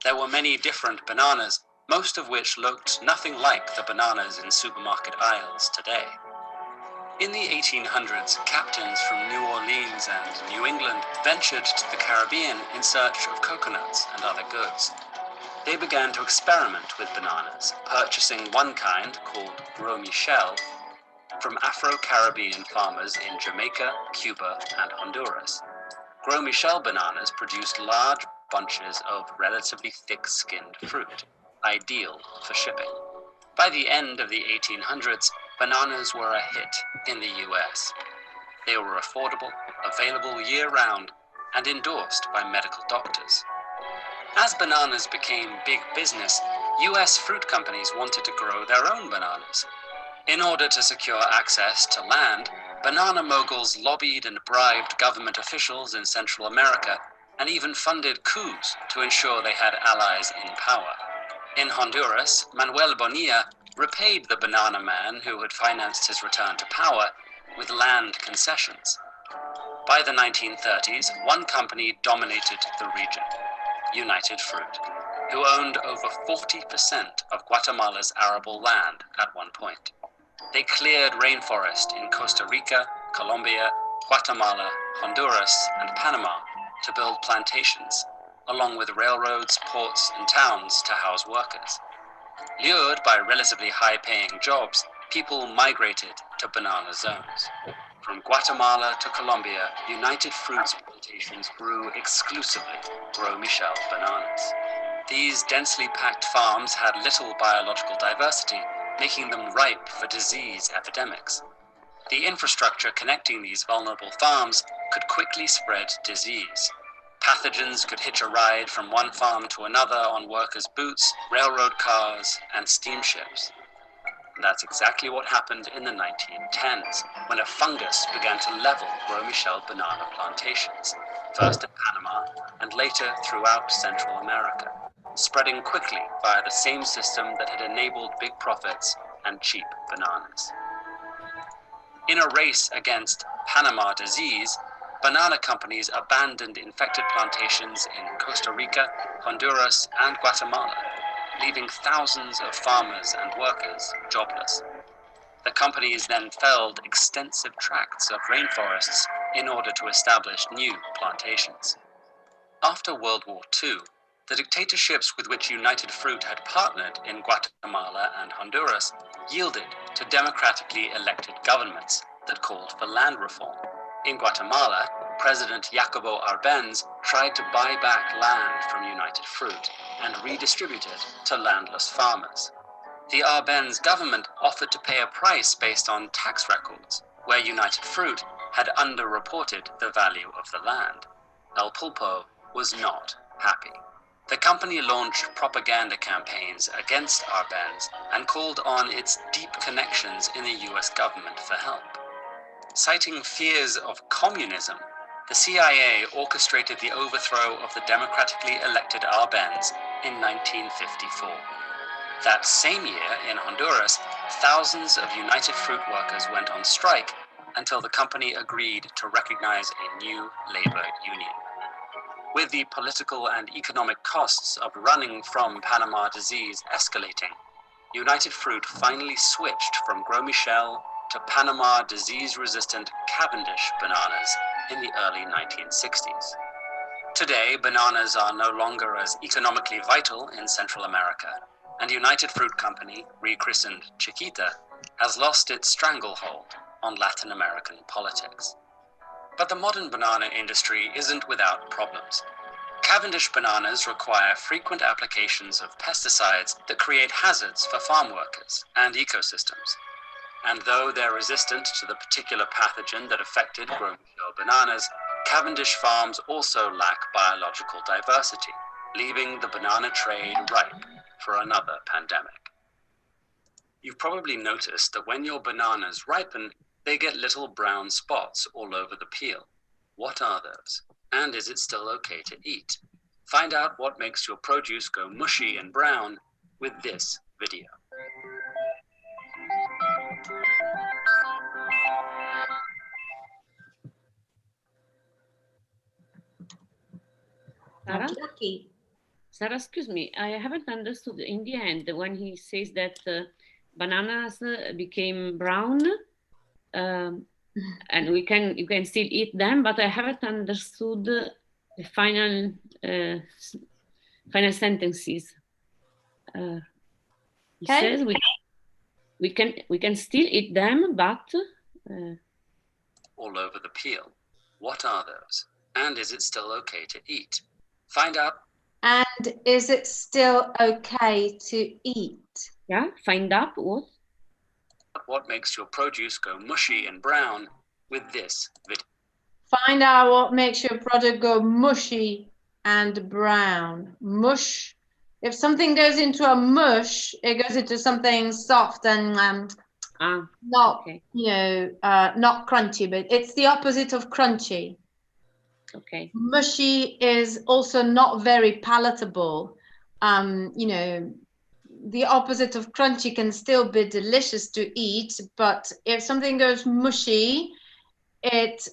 Speaker 15: There were many different bananas, most of which looked nothing like the bananas in supermarket aisles today. In the 1800s, captains from New Orleans and New England ventured to the Caribbean in search of coconuts and other goods. They began to experiment with bananas, purchasing one kind, called Gros Michel, from Afro-Caribbean farmers in Jamaica, Cuba, and Honduras. Gros Michel bananas produced large bunches of relatively thick-skinned fruit, ideal for shipping. By the end of the 1800s, bananas were a hit in the US. They were affordable, available year-round, and endorsed by medical doctors. As bananas became big business, US fruit companies wanted to grow their own bananas. In order to secure access to land, banana moguls lobbied and bribed government officials in Central America and even funded coups to ensure they had allies in power. In Honduras, Manuel Bonilla repaid the banana man who had financed his return to power with land concessions. By the 1930s, one company dominated the region, United Fruit, who owned over 40% of Guatemala's arable land at one point. They cleared rainforest in Costa Rica, Colombia, Guatemala, Honduras, and Panama to build plantations, along with railroads, ports, and towns to house workers. Lured by relatively high-paying jobs, people migrated to banana zones. From Guatemala to Colombia, United Fruit's plantations grew exclusively Gros Michel bananas. These densely packed farms had little biological diversity, making them ripe for disease epidemics. The infrastructure connecting these vulnerable farms could quickly spread disease. Pathogens could hitch a ride from one farm to another on workers' boots, railroad cars, and steamships. And that's exactly what happened in the 1910s, when a fungus began to level Gros Michel banana plantations, first in Panama and later throughout Central America, spreading quickly via the same system that had enabled big profits and cheap bananas. In a race against Panama disease, banana companies abandoned infected plantations in Costa Rica, Honduras, and Guatemala, leaving thousands of farmers and workers jobless. The companies then felled extensive tracts of rainforests in order to establish new plantations. After World War II, the dictatorships with which United Fruit had partnered in Guatemala and Honduras yielded to democratically elected governments that called for land reform. In Guatemala, President Jacobo Arbenz tried to buy back land from United Fruit and redistribute it to landless farmers. The Arbenz government offered to pay a price based on tax records, where United Fruit had underreported the value of the land. El Pulpo was not happy. The company launched propaganda campaigns against Arbenz and called on its deep connections in the US government for help. Citing fears of communism, the CIA orchestrated the overthrow of the democratically elected Arbenz in 1954. That same year, in Honduras, thousands of United Fruit workers went on strike until the company agreed to recognize a new labor union. With the political and economic costs of running from Panama disease escalating, United Fruit finally switched from Gros Michel to Panama disease-resistant Cavendish bananas in the early 1960s. Today, bananas are no longer as economically vital in Central America, and United Fruit Company, rechristened Chiquita, has lost its stranglehold on Latin American politics. But the modern banana industry isn't without problems. Cavendish bananas require frequent applications of pesticides that create hazards for farm workers and ecosystems. And though they're resistant to the particular pathogen that affected Gros Michel bananas, Cavendish farms also lack biological diversity, leaving the banana trade ripe for another pandemic. You've probably noticed that when your bananas ripen, they get little brown spots all over the peel. What are those? And is it still okay to eat? Find out what makes your produce go mushy and brown with this video.
Speaker 21: Sarah? Sarah, excuse me, I haven't understood in the end when he says that bananas became brown and you can still eat them, but I haven't understood the final sentences. He says we can still eat them, but
Speaker 15: all over the peel. What are those? And is it still okay to eat? Find out.
Speaker 2: And is it still okay to eat?
Speaker 21: Yeah, find out
Speaker 15: what makes your produce go mushy and brown with this video.
Speaker 2: Find out what makes your product go mushy and brown. Mush. If something goes into a mush, it goes into something soft and not,
Speaker 21: okay.
Speaker 2: you know, not crunchy, but it's the opposite of crunchy.
Speaker 21: Okay.
Speaker 2: Mushy is also not very palatable. You know, the opposite of crunchy can still be delicious to eat, but if something goes mushy, it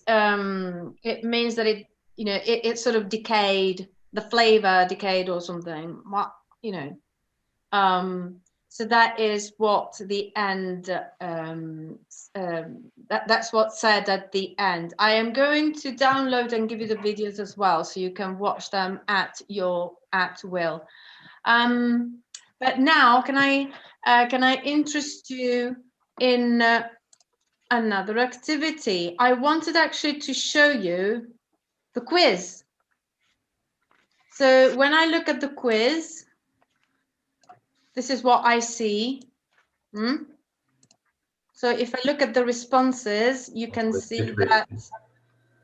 Speaker 2: means that it, you know, it sort of decayed, the flavor decayed or something, you know. So that is what the end, that's what's said at the end. I am going to download and give you the videos as well, so you can watch them at will. But now, can I interest you in another activity? I wanted actually to show you the quiz. So when I look at the quiz, this is what I see. So if I look at the responses, you can see that.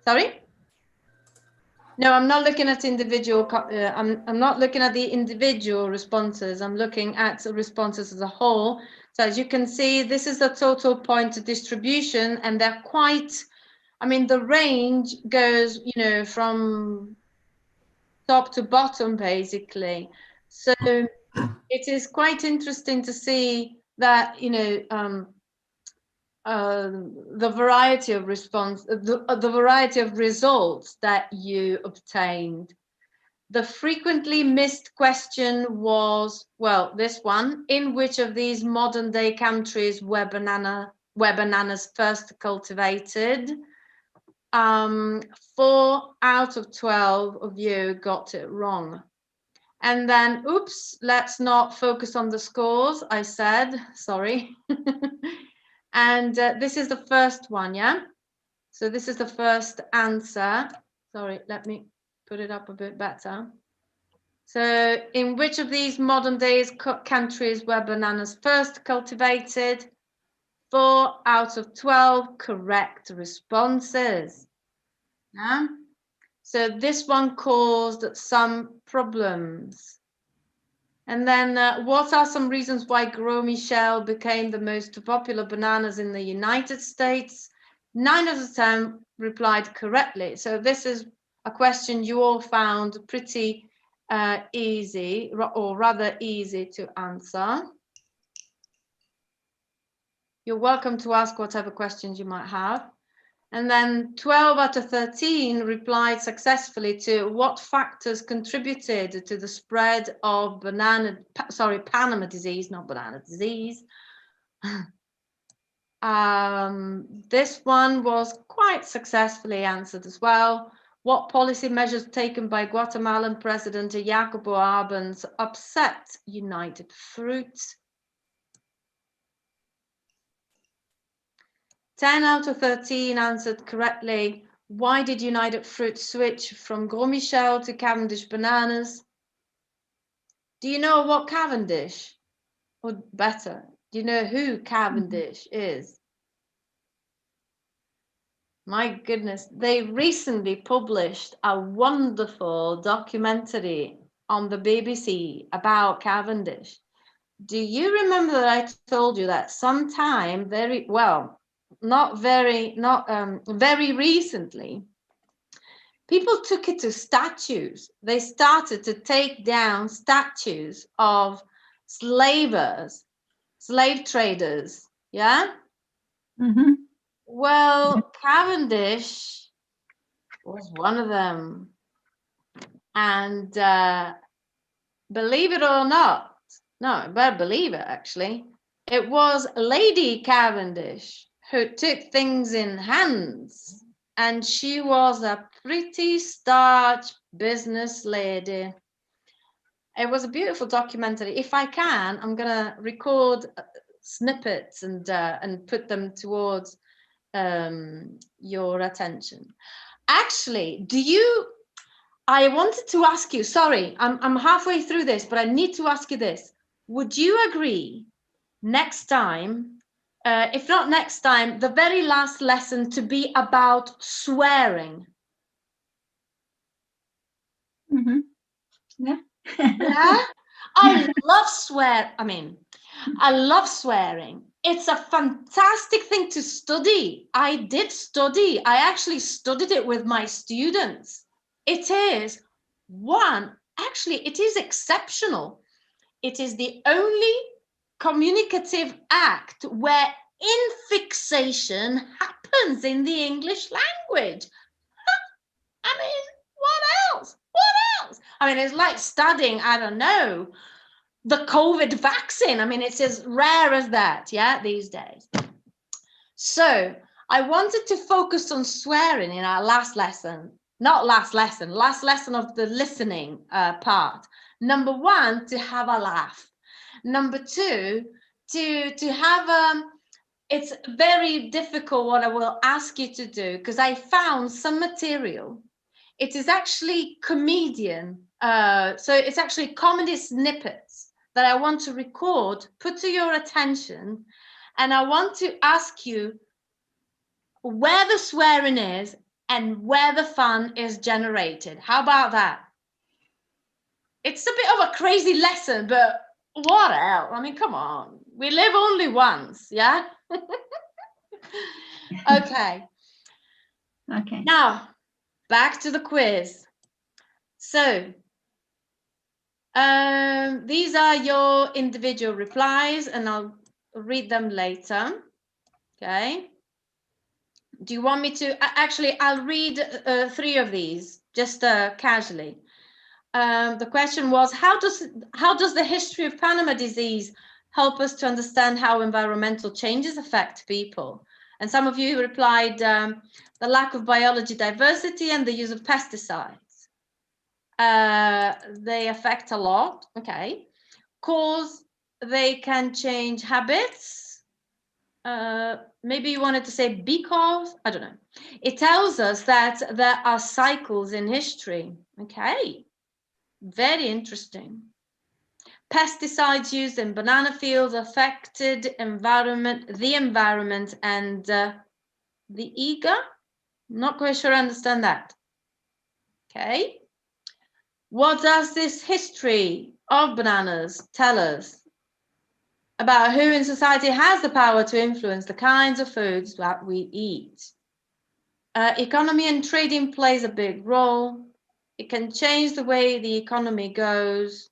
Speaker 2: Sorry? No, I'm not looking at individual. I'm not looking at the individual responses. I'm looking at the responses as a whole. So as you can see, this is the total point distribution, and they're quite. I mean, the range goes, you know, from top to bottom, basically. So it is quite interesting to see that, you know, the variety of the variety of results that you obtained. The frequently missed question was, well, this one: in which of these modern day countries were bananas first cultivated? 4 out of 12 of you got it wrong. And then, oops, let's not focus on the scores, I said, sorry. And this is the first one, yeah? So this is the first answer. Sorry, let me put it up a bit better. So in which of these modern days countries were bananas first cultivated? 4 out of 12 correct responses. Yeah? So this one caused some problems. And then what are some reasons why Gros Michel became the most popular bananas in the United States? 9 out of 10 replied correctly. So this is a question you all found pretty easy, or rather easy to answer. You're welcome to ask whatever questions you might have. And then 12 out of 13 replied successfully to what factors contributed to the spread of Panama disease, not banana disease. This one was quite successfully answered as well. What policy measures taken by Guatemalan President Jacobo Arbenz upset United Fruit? 10 out of 13 answered correctly. Why did United Fruit switch from Gros Michel to Cavendish bananas? Do you know what Cavendish? Or better, do you know who Cavendish is? My goodness, they recently published a wonderful documentary on the BBC about Cavendish. Do you remember that I told you that sometime very recently, people took it to statues. They started to take down statues of slavers, slave traders, yeah?
Speaker 4: Mm-hmm.
Speaker 2: Well, Cavendish was one of them. And believe it or not, no, I better believe it actually, it was Lady Cavendish who took things in hands, and she was a pretty starch business lady. It was a beautiful documentary. If I can, I'm gonna record snippets and put them towards your attention. actually, I wanted to ask you, sorry, I'm halfway through this, but I need to ask you this. Would you agree next time, if not next time, the very last lesson to be about swearing?
Speaker 19: Mm-hmm. Yeah.
Speaker 2: Yeah? I love swearing. It's a fantastic thing to study. I did study. I actually studied it with my students. It is exceptional. It is the only communicative act where infixation happens in the English language. I mean, what else? What else? I mean, it's like studying, I don't know, the COVID vaccine. I mean, it's as rare as that, yeah, these days. So I wanted to focus on swearing in our last lesson of the listening part. Number one, to have a laugh. Number two, to have it's very difficult what I will ask you to do, because I found some material. It is actually comedian, so it's actually comedy snippets that I want to record, put to your attention, and I want to ask you where the swearing is and where the fun is generated. How about that? It's a bit of a crazy lesson, but what else? I mean, come on. We live only once, yeah? Okay.
Speaker 19: Okay.
Speaker 2: Now, back to the quiz. So, these are your individual replies, and I'll read them later. Okay. Do you want me to? Actually, I'll read 3 of these just casually. The question was, how does the history of Panama disease help us to understand how environmental changes affect people? And some of you replied, the lack of biology diversity and the use of pesticides. They affect a lot. Okay. Cause, they can change habits. Maybe you wanted to say because, I don't know. It tells us that there are cycles in history. Okay. Very interesting. Pesticides used in banana fields affected the environment and the eager. Not quite sure I understand that. Okay. What does this history of bananas tell us about who in society has the power to influence the kinds of foods that we eat? Economy and trading plays a big role. It can change the way the economy goes.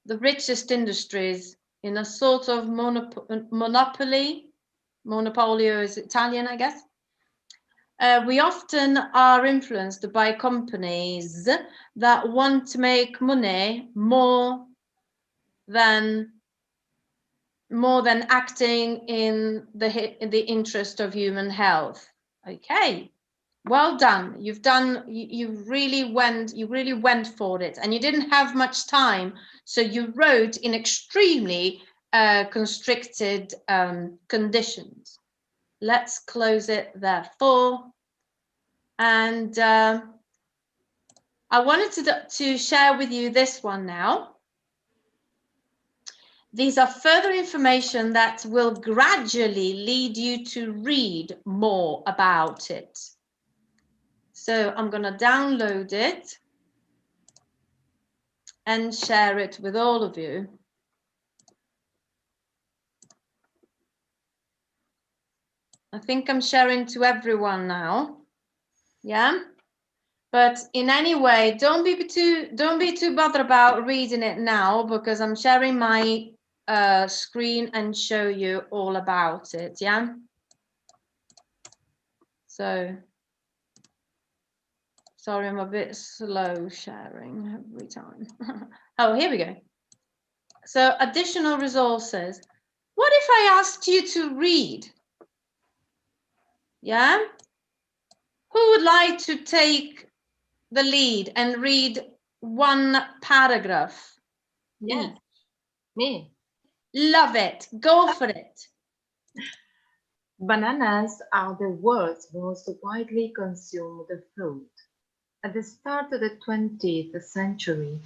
Speaker 2: The richest industries in a sort of monopoly. Monopolio is Italian, I guess. We often are influenced by companies that want to make money more than acting in the interest of human health. Okay, well done. You really went for it, and you didn't have much time, so you wrote in extremely constricted conditions. Let's close it therefore. And I wanted to share with you this one now. These are further information that will gradually lead you to read more about it. So I'm going to download it and share it with all of you. I think I'm sharing to everyone now. Yeah. But in any way, don't be too bothered about reading it now, because I'm sharing my screen and show you all about it. Yeah. So sorry, I'm a bit slow sharing every time. Oh, here we go. So additional resources. What if I asked you to read? Yeah. Who would like to take the lead and read one paragraph?
Speaker 9: Yes, me.
Speaker 2: Love it. Go for it.
Speaker 9: Bananas are the world's most widely consumed fruit. At the start of the 20th century,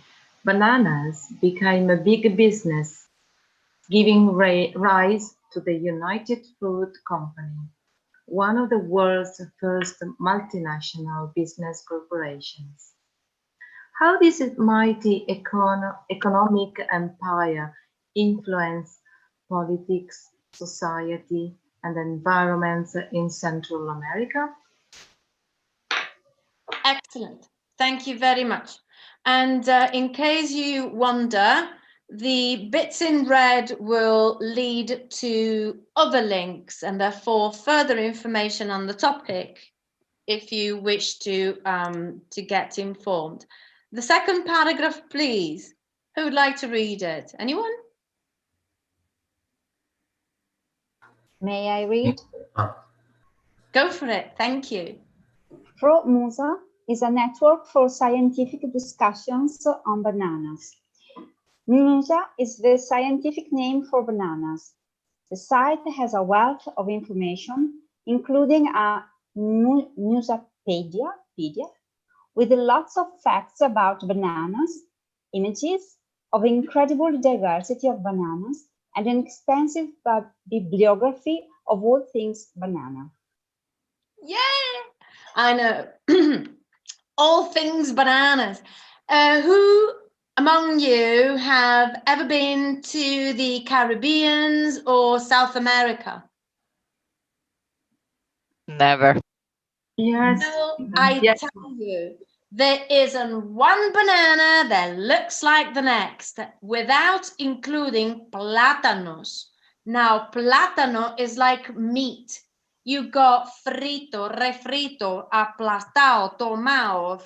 Speaker 9: bananas became a big business, giving rise to the United Fruit Company, one of the world's first multinational business corporations. How this mighty economic empire influenced politics, society, and environments in Central America?
Speaker 2: Excellent. Thank you very much. And in case you wonder, the bits in red will lead to other links and therefore further information on the topic if you wish to get informed. The second paragraph, please. Who would like to read it? Anyone?
Speaker 10: May I read?
Speaker 2: Go for it. Thank you.
Speaker 10: ProMusa is a network for scientific discussions on bananas. Musa is the scientific name for bananas. The site has a wealth of information, including a Musapedia with lots of facts about bananas, images of incredible diversity of bananas, and an extensive bibliography of all things banana.
Speaker 2: Yeah, I know. All things bananas. Who among you have ever been to the Caribbean or South America?
Speaker 18: Never.
Speaker 9: Yes.
Speaker 2: Well, I tell you, there isn't one banana that looks like the next without including plátanos. Now, plátano is like meat. You got frito, refrito, aplastado, tomado.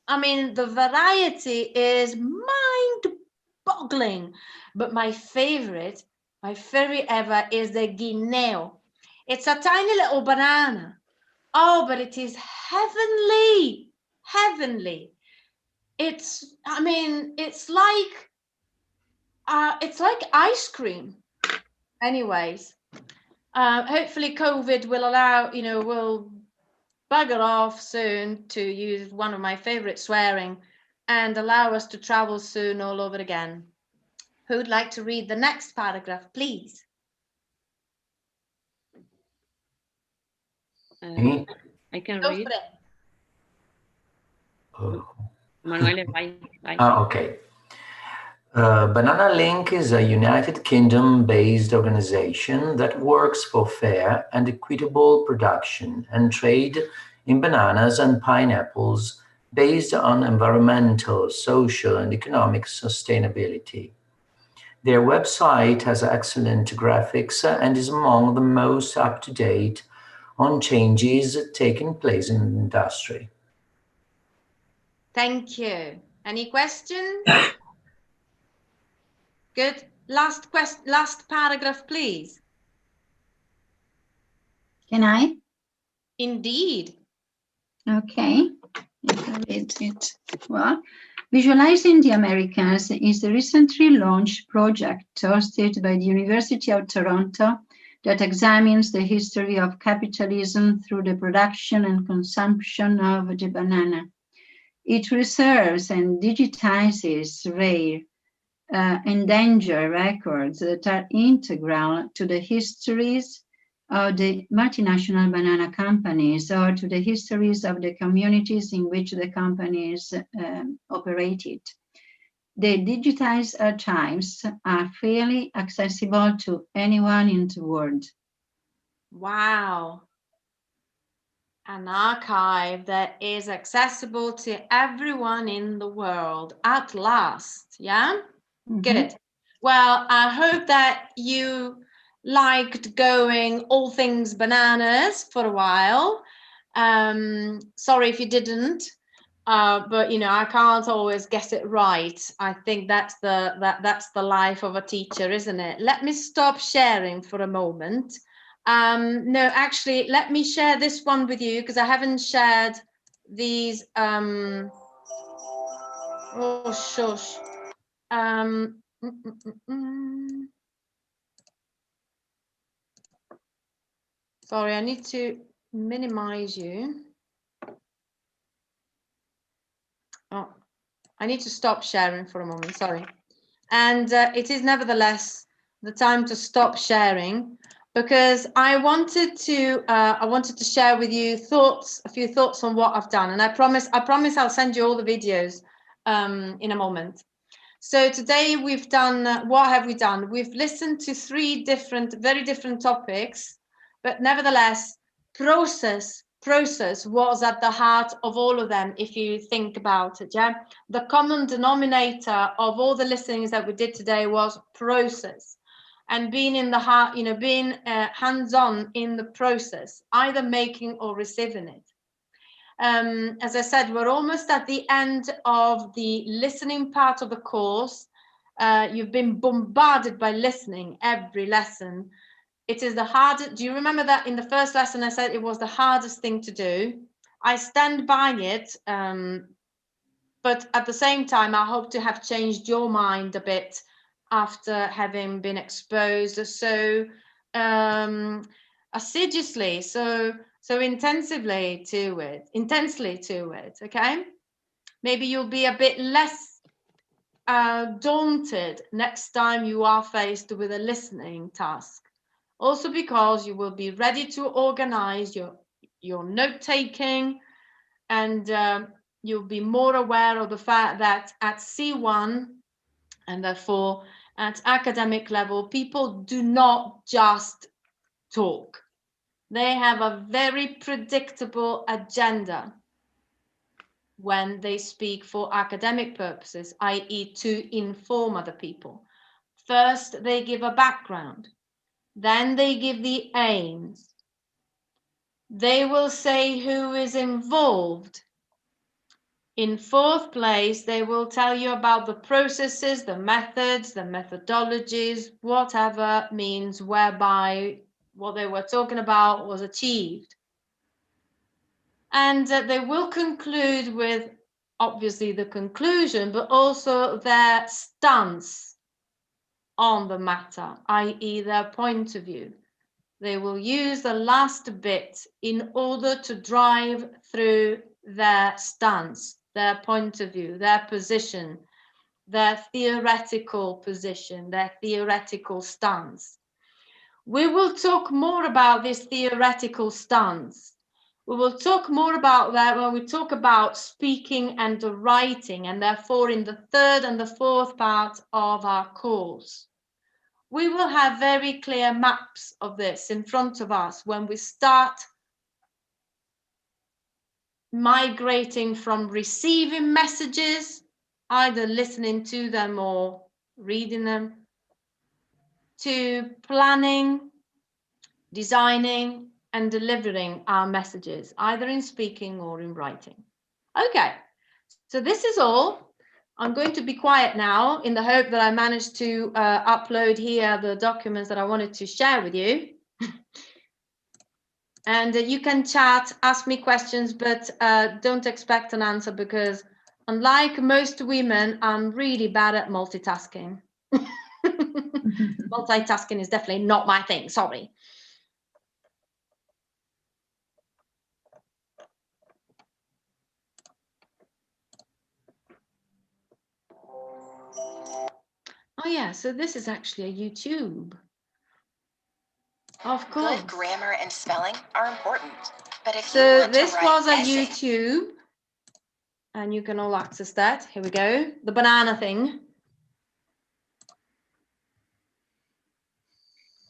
Speaker 2: I mean, the variety is mind-boggling. But my favorite ever is the guineo. It's a tiny little banana. Oh, but it is heavenly, heavenly. It's like ice cream. Anyways, hopefully COVID will allow, we'll bugger off soon, to use one of my favorite swearing, and allow us to travel soon all over again. Who'd like to read the next paragraph, please?
Speaker 21: I can
Speaker 2: Go
Speaker 21: read.
Speaker 2: for it.
Speaker 21: Emanuele, vai.
Speaker 6: Okay. Banana Link is a United Kingdom-based organization that works for fair and equitable production and trade in bananas and pineapples based on environmental, social, and economic sustainability. Their website has excellent graphics and is among the most up-to-date on changes taking place in the industry.
Speaker 2: Thank you. Any questions? Good. Last paragraph, please.
Speaker 12: Can I?
Speaker 2: Indeed.
Speaker 12: Okay. Read it. Well, Visualizing the Americas is the recently launched project hosted by the University of Toronto that examines the history of capitalism through the production and consumption of the banana. It preserves and digitizes rare, endangered records that are integral to the histories of the multinational banana companies or to the histories of the communities in which the companies operated. The digitized archives are freely accessible to anyone in the world.
Speaker 2: Wow. An archive that is accessible to everyone in the world at last, yeah? Mm-hmm. Good. Well, I hope that you liked going all things bananas for a while. Sorry if you didn't, but I can't always get it right. I think that's the life of a teacher, isn't it? Let me stop sharing for a moment. No, actually, let me share this one with you because I haven't shared these. Oh, shush. Sorry, I need to minimize you. Oh, I need to stop sharing for a moment, sorry. And it is nevertheless the time to stop sharing, because I wanted to share with you a few thoughts on what I've done. And I promise I'll send you all the videos in a moment. So today we've done, what have we done? We've listened to three very different topics, but nevertheless, process was at the heart of all of them, if you think about it. Yeah, the common denominator of all the listenings that we did today was process, and being in the heart, being hands-on in the process, either making or receiving it. As I said, we're almost at the end of the listening part of the course. You've been bombarded by listening every lesson. It is the hardest. Do you remember that in the first lesson I said it was the hardest thing to do? I stand by it, but at the same time, I hope to have changed your mind a bit after having been exposed so assiduously, so intensely to it. Okay, maybe you'll be a bit less daunted next time you are faced with a listening task. Also because you will be ready to organize your note-taking, and you'll be more aware of the fact that at C1, and therefore at academic level, people do not just talk. They have a very predictable agenda when they speak for academic purposes, i.e. to inform other people. First, they give a background. Then they give the aims. They will say who is involved. In fourth place, they will tell you about the processes, the methods, the methodologies, whatever means whereby what they were talking about was achieved. And they will conclude with, obviously, the conclusion, but also their stance on the matter, i.e. their point of view. They will use the last bit in order to drive through their stance, their point of view, their position, their theoretical position, their theoretical stance. We will talk more about this theoretical stance. We will talk more about that when we talk about speaking and writing, and therefore in the third and the fourth part of our course. We will have very clear maps of this in front of us when we start migrating from receiving messages, either listening to them or reading them, to planning, designing, and delivering our messages, either in speaking or in writing. Okay, so this is all. I'm going to be quiet now in the hope that I managed to upload here the documents that I wanted to share with you. And you can chat, ask me questions, but don't expect an answer, because unlike most women, I'm really bad at multitasking. Multitasking is definitely not my thing, sorry. Oh yeah, so this is actually a YouTube. Of course.
Speaker 14: Good grammar and spelling are important, but if
Speaker 2: so
Speaker 14: you want
Speaker 2: this
Speaker 14: to write
Speaker 2: was a
Speaker 14: essays,
Speaker 2: YouTube, and you can all access that. Here we go, the banana thing.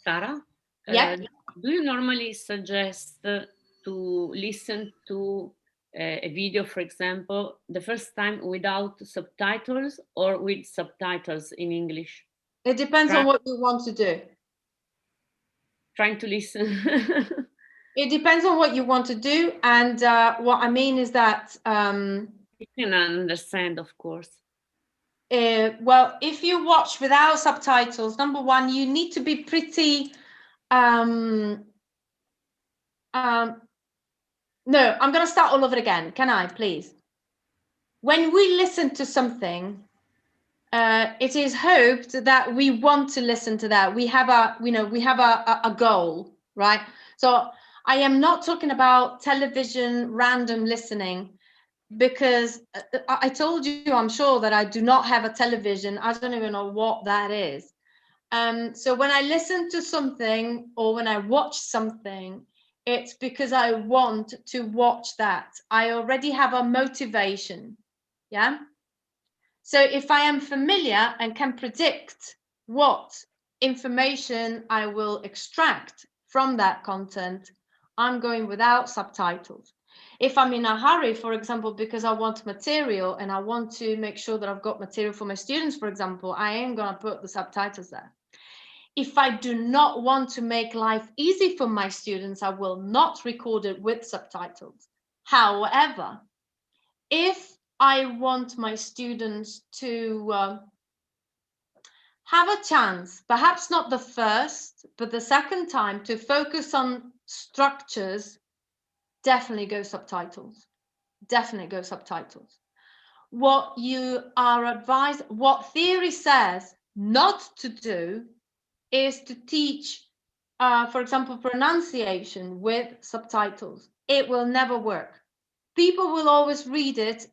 Speaker 21: Sarah,
Speaker 2: Yeah.
Speaker 21: Do you normally suggest to listen to a video, for example, the first time without subtitles or with subtitles in English?
Speaker 2: It depends on what you want to do.
Speaker 21: Trying to listen.
Speaker 2: It depends on what you want to do, and what I mean is that
Speaker 21: you can understand, of course.
Speaker 2: Well, if you watch without subtitles, number one, you need to be pretty no, I'm going to start all over again. Can I, please? When we listen to something, it is hoped that we want to listen to that. We have a, we have a goal, right? So I am not talking about television random listening, because I told you, I'm sure, that I do not have a television. I don't even know what that is. So when I listen to something or when I watch something, it's because I want to watch that. I already have a motivation. Yeah. So if I am familiar and can predict what information I will extract from that content, I'm going without subtitles. If I'm in a hurry, for example, because I want material and I want to make sure that I've got material for my students, for example, I am going to put the subtitles there. If I do not want to make life easy for my students, I will not record it with subtitles. However, if I want my students to have a chance, perhaps not the first, but the second time, to focus on structures, definitely go subtitles. Definitely go subtitles. What you are advised, what theory says not to do, is to teach, for example, pronunciation with subtitles. It will never work. People will always read it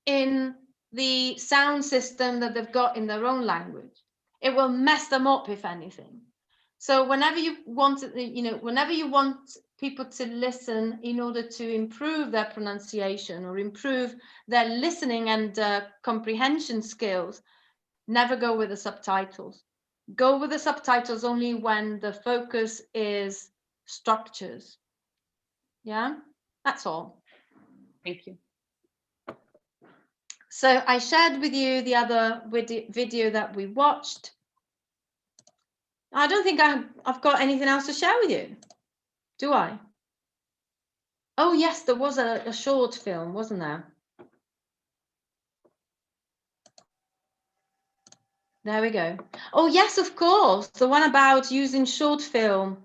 Speaker 2: in the sound system that they've got in their own language. It will mess them up, if anything. So whenever you want, whenever you want people to listen in order to improve their pronunciation or improve their listening and comprehension skills, never go with the subtitles. Go with the subtitles only when the focus is structures. Yeah, that's all.
Speaker 21: Thank you.
Speaker 2: So I shared with you the other video that we watched. I don't think I've got anything else to share with you, do I? Oh yes, there was a short film, wasn't there? There we go. Oh yes, of course, the one about using short film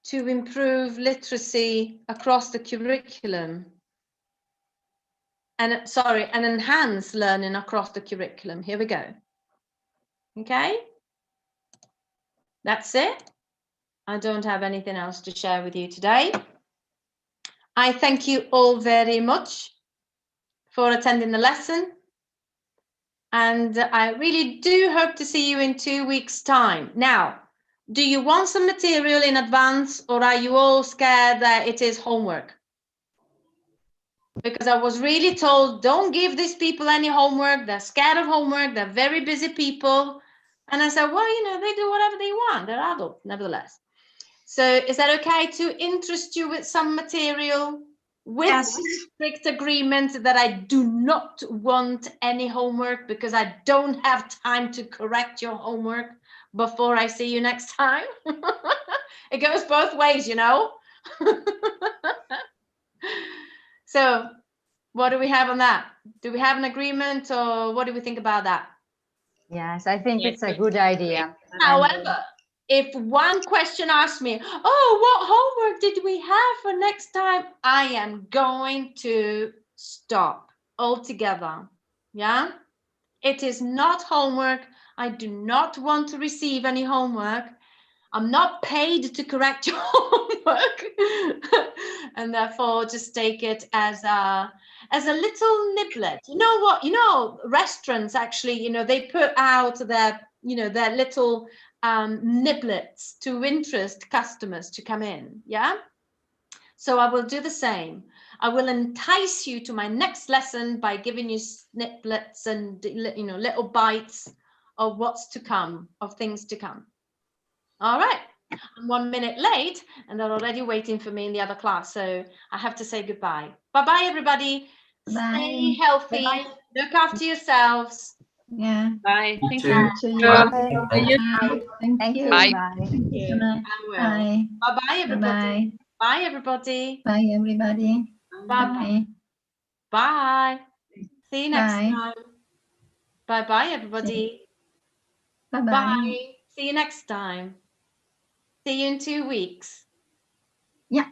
Speaker 2: to improve literacy across the curriculum. And sorry, and enhance learning across the curriculum. Here we go. Okay, that's it. I don't have anything else to share with you today. I thank you all very much for attending the lesson. And I really do hope to see you in 2 weeks' time. Now, do you want some material in advance, or are you all scared that it is homework? Because I was really told, don't give these people any homework. They're scared of homework. They're very busy people. And I said, well, they do whatever they want. They're adults, nevertheless. So is that okay to interest you with some material with
Speaker 19: Yes.
Speaker 2: strict agreement that I do not want any homework, because I don't have time to correct your homework before I see you next time? It goes both ways, So what do we have on that? Do we have an agreement, or what do we think about that?
Speaker 11: Yes, I think it's a good idea.
Speaker 2: However, if one question asks me, oh, what homework did we have for next time? I am going to stop altogether. Yeah, it is not homework. I do not want to receive any homework. I'm not paid to correct your homework. And therefore just take it as a little niblet. You know what, restaurants actually, they put out their little niblets to interest customers to come in. Yeah, so I will do the same. I will entice you to my next lesson by giving you snippets and little bites of what's to come, of things to come. All right, I'm 1 minute late and they're already waiting for me in the other class, so I have to say goodbye. Bye-bye, everybody.
Speaker 12: Bye.
Speaker 2: Stay healthy.
Speaker 12: Bye-bye.
Speaker 2: Look after yourselves.
Speaker 12: Yeah.
Speaker 21: Bye.
Speaker 6: You
Speaker 21: Thank
Speaker 6: too.
Speaker 21: you.
Speaker 6: Thank you.
Speaker 12: Thank you.
Speaker 18: Bye.
Speaker 12: Thank you so much.
Speaker 2: I will.
Speaker 12: Bye.
Speaker 2: Bye-bye, everybody.
Speaker 12: Bye-bye.
Speaker 2: Bye, everybody.
Speaker 12: Bye, everybody.
Speaker 2: Bye-bye. Bye. See you next
Speaker 12: Bye.
Speaker 2: time. Bye-bye, everybody.
Speaker 12: Bye-bye.
Speaker 2: Bye. See you next time. See you in 2 weeks.
Speaker 12: Yeah.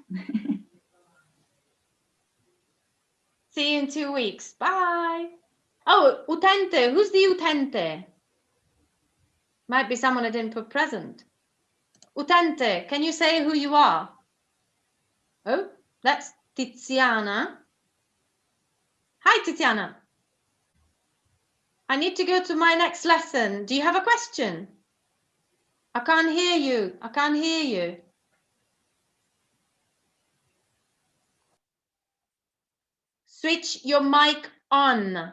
Speaker 2: See you in 2 weeks. Bye. Oh, utente. Who's the utente? Might be someone I didn't put present. Utente, can you say who you are? Oh, that's Tiziana. Hi, Tiziana. I need to go to my next lesson. Do you have a question? I can't hear you. I can't hear you. Switch your mic on.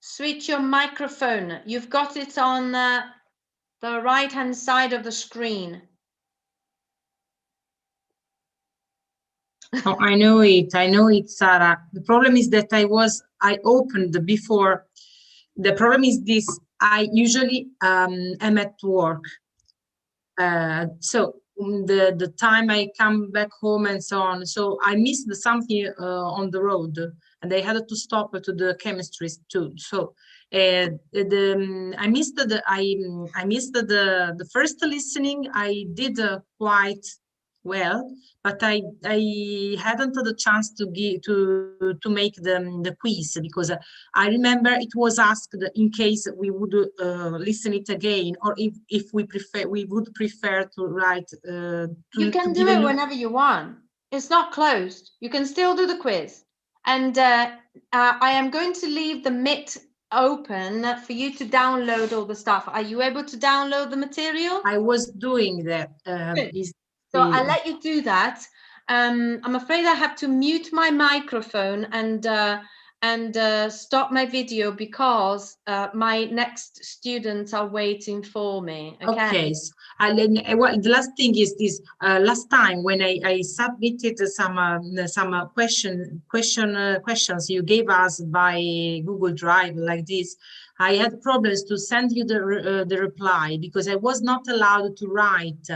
Speaker 2: Switch your microphone. You've got it on the right-hand side of the screen.
Speaker 7: Oh, I know it, Sarah. The problem is that I opened before. The problem is this, I usually am at work. So the time I come back home and so on. So I missed something on the road and I had to stop to the chemistry too. So I missed the first listening. I did quite well, but I hadn't the chance to make the quiz, because I remember it was asked in case we would listen it again, or if we would prefer to write.
Speaker 2: You can do it whenever you want. It's not closed. You can still do the quiz, and I am going to leave the Meet open for you to download all the stuff. Are you able to download the material?
Speaker 7: I was doing that.
Speaker 2: So I'll let you do that. I'm afraid I have to mute my microphone and stop my video because my next students are waiting for me.
Speaker 7: Okay. Well, the last thing is this. Last time when I submitted some questions you gave us by Google Drive like this, I had problems to send you the reply because I was not allowed to write.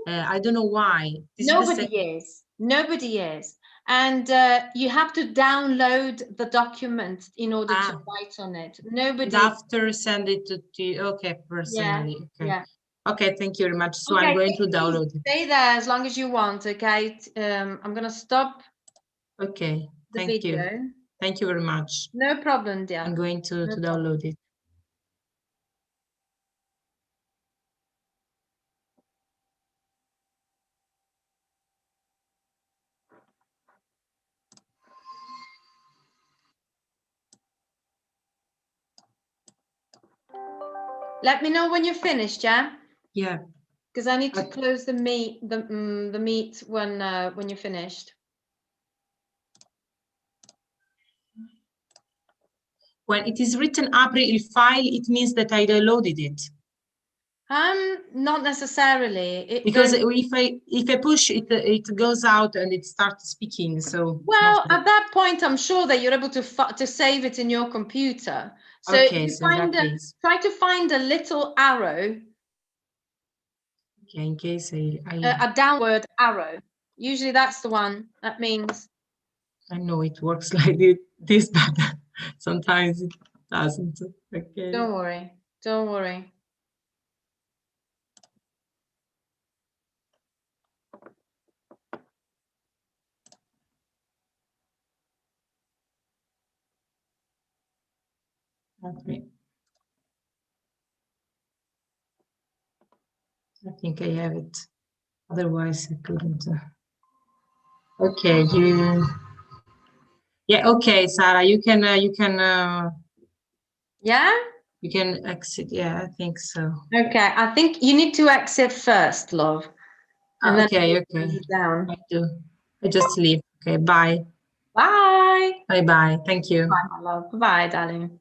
Speaker 7: I don't know why.
Speaker 2: Nobody is. And you have to download the document in order to write on it. Nobody.
Speaker 7: And after send it to you. Okay, personally.
Speaker 2: Yeah,
Speaker 7: okay.
Speaker 2: Yeah.
Speaker 7: Okay, thank you very much. So
Speaker 2: Okay,
Speaker 7: I'm going to download it.
Speaker 2: Stay there as long as you want, okay? I'm going to stop.
Speaker 7: Okay, thank
Speaker 2: video.
Speaker 7: you. Thank you very much.
Speaker 2: No problem, dear.
Speaker 7: I'm going to download it.
Speaker 2: Let me know when you're finished, yeah?
Speaker 7: Yeah.
Speaker 2: Because I need to close the meet when you're finished.
Speaker 7: When it is written April file, it means that I downloaded it.
Speaker 2: Not necessarily.
Speaker 7: Because if I push it, it goes out and it starts speaking. So
Speaker 2: well, at that point, I'm sure that you're able to save it in your computer. So
Speaker 7: okay,
Speaker 2: if you try to find a little arrow.
Speaker 7: Okay, in case
Speaker 2: a downward arrow. Usually that's the one. That means.
Speaker 7: I know it works like this, but sometimes it doesn't. Okay.
Speaker 2: Don't worry. Don't worry.
Speaker 7: Okay. I think I have it. Otherwise, I couldn't. Okay, yeah. Okay, Sarah, you can.
Speaker 2: Yeah.
Speaker 7: You can exit. Yeah, I think so.
Speaker 2: Okay, I think you need to exit first, love. And
Speaker 7: okay.
Speaker 2: Down.
Speaker 7: I do. I just leave. Okay. Bye.
Speaker 2: Bye.
Speaker 7: Bye. Bye. Thank you.
Speaker 2: Bye, my love. Bye, darling.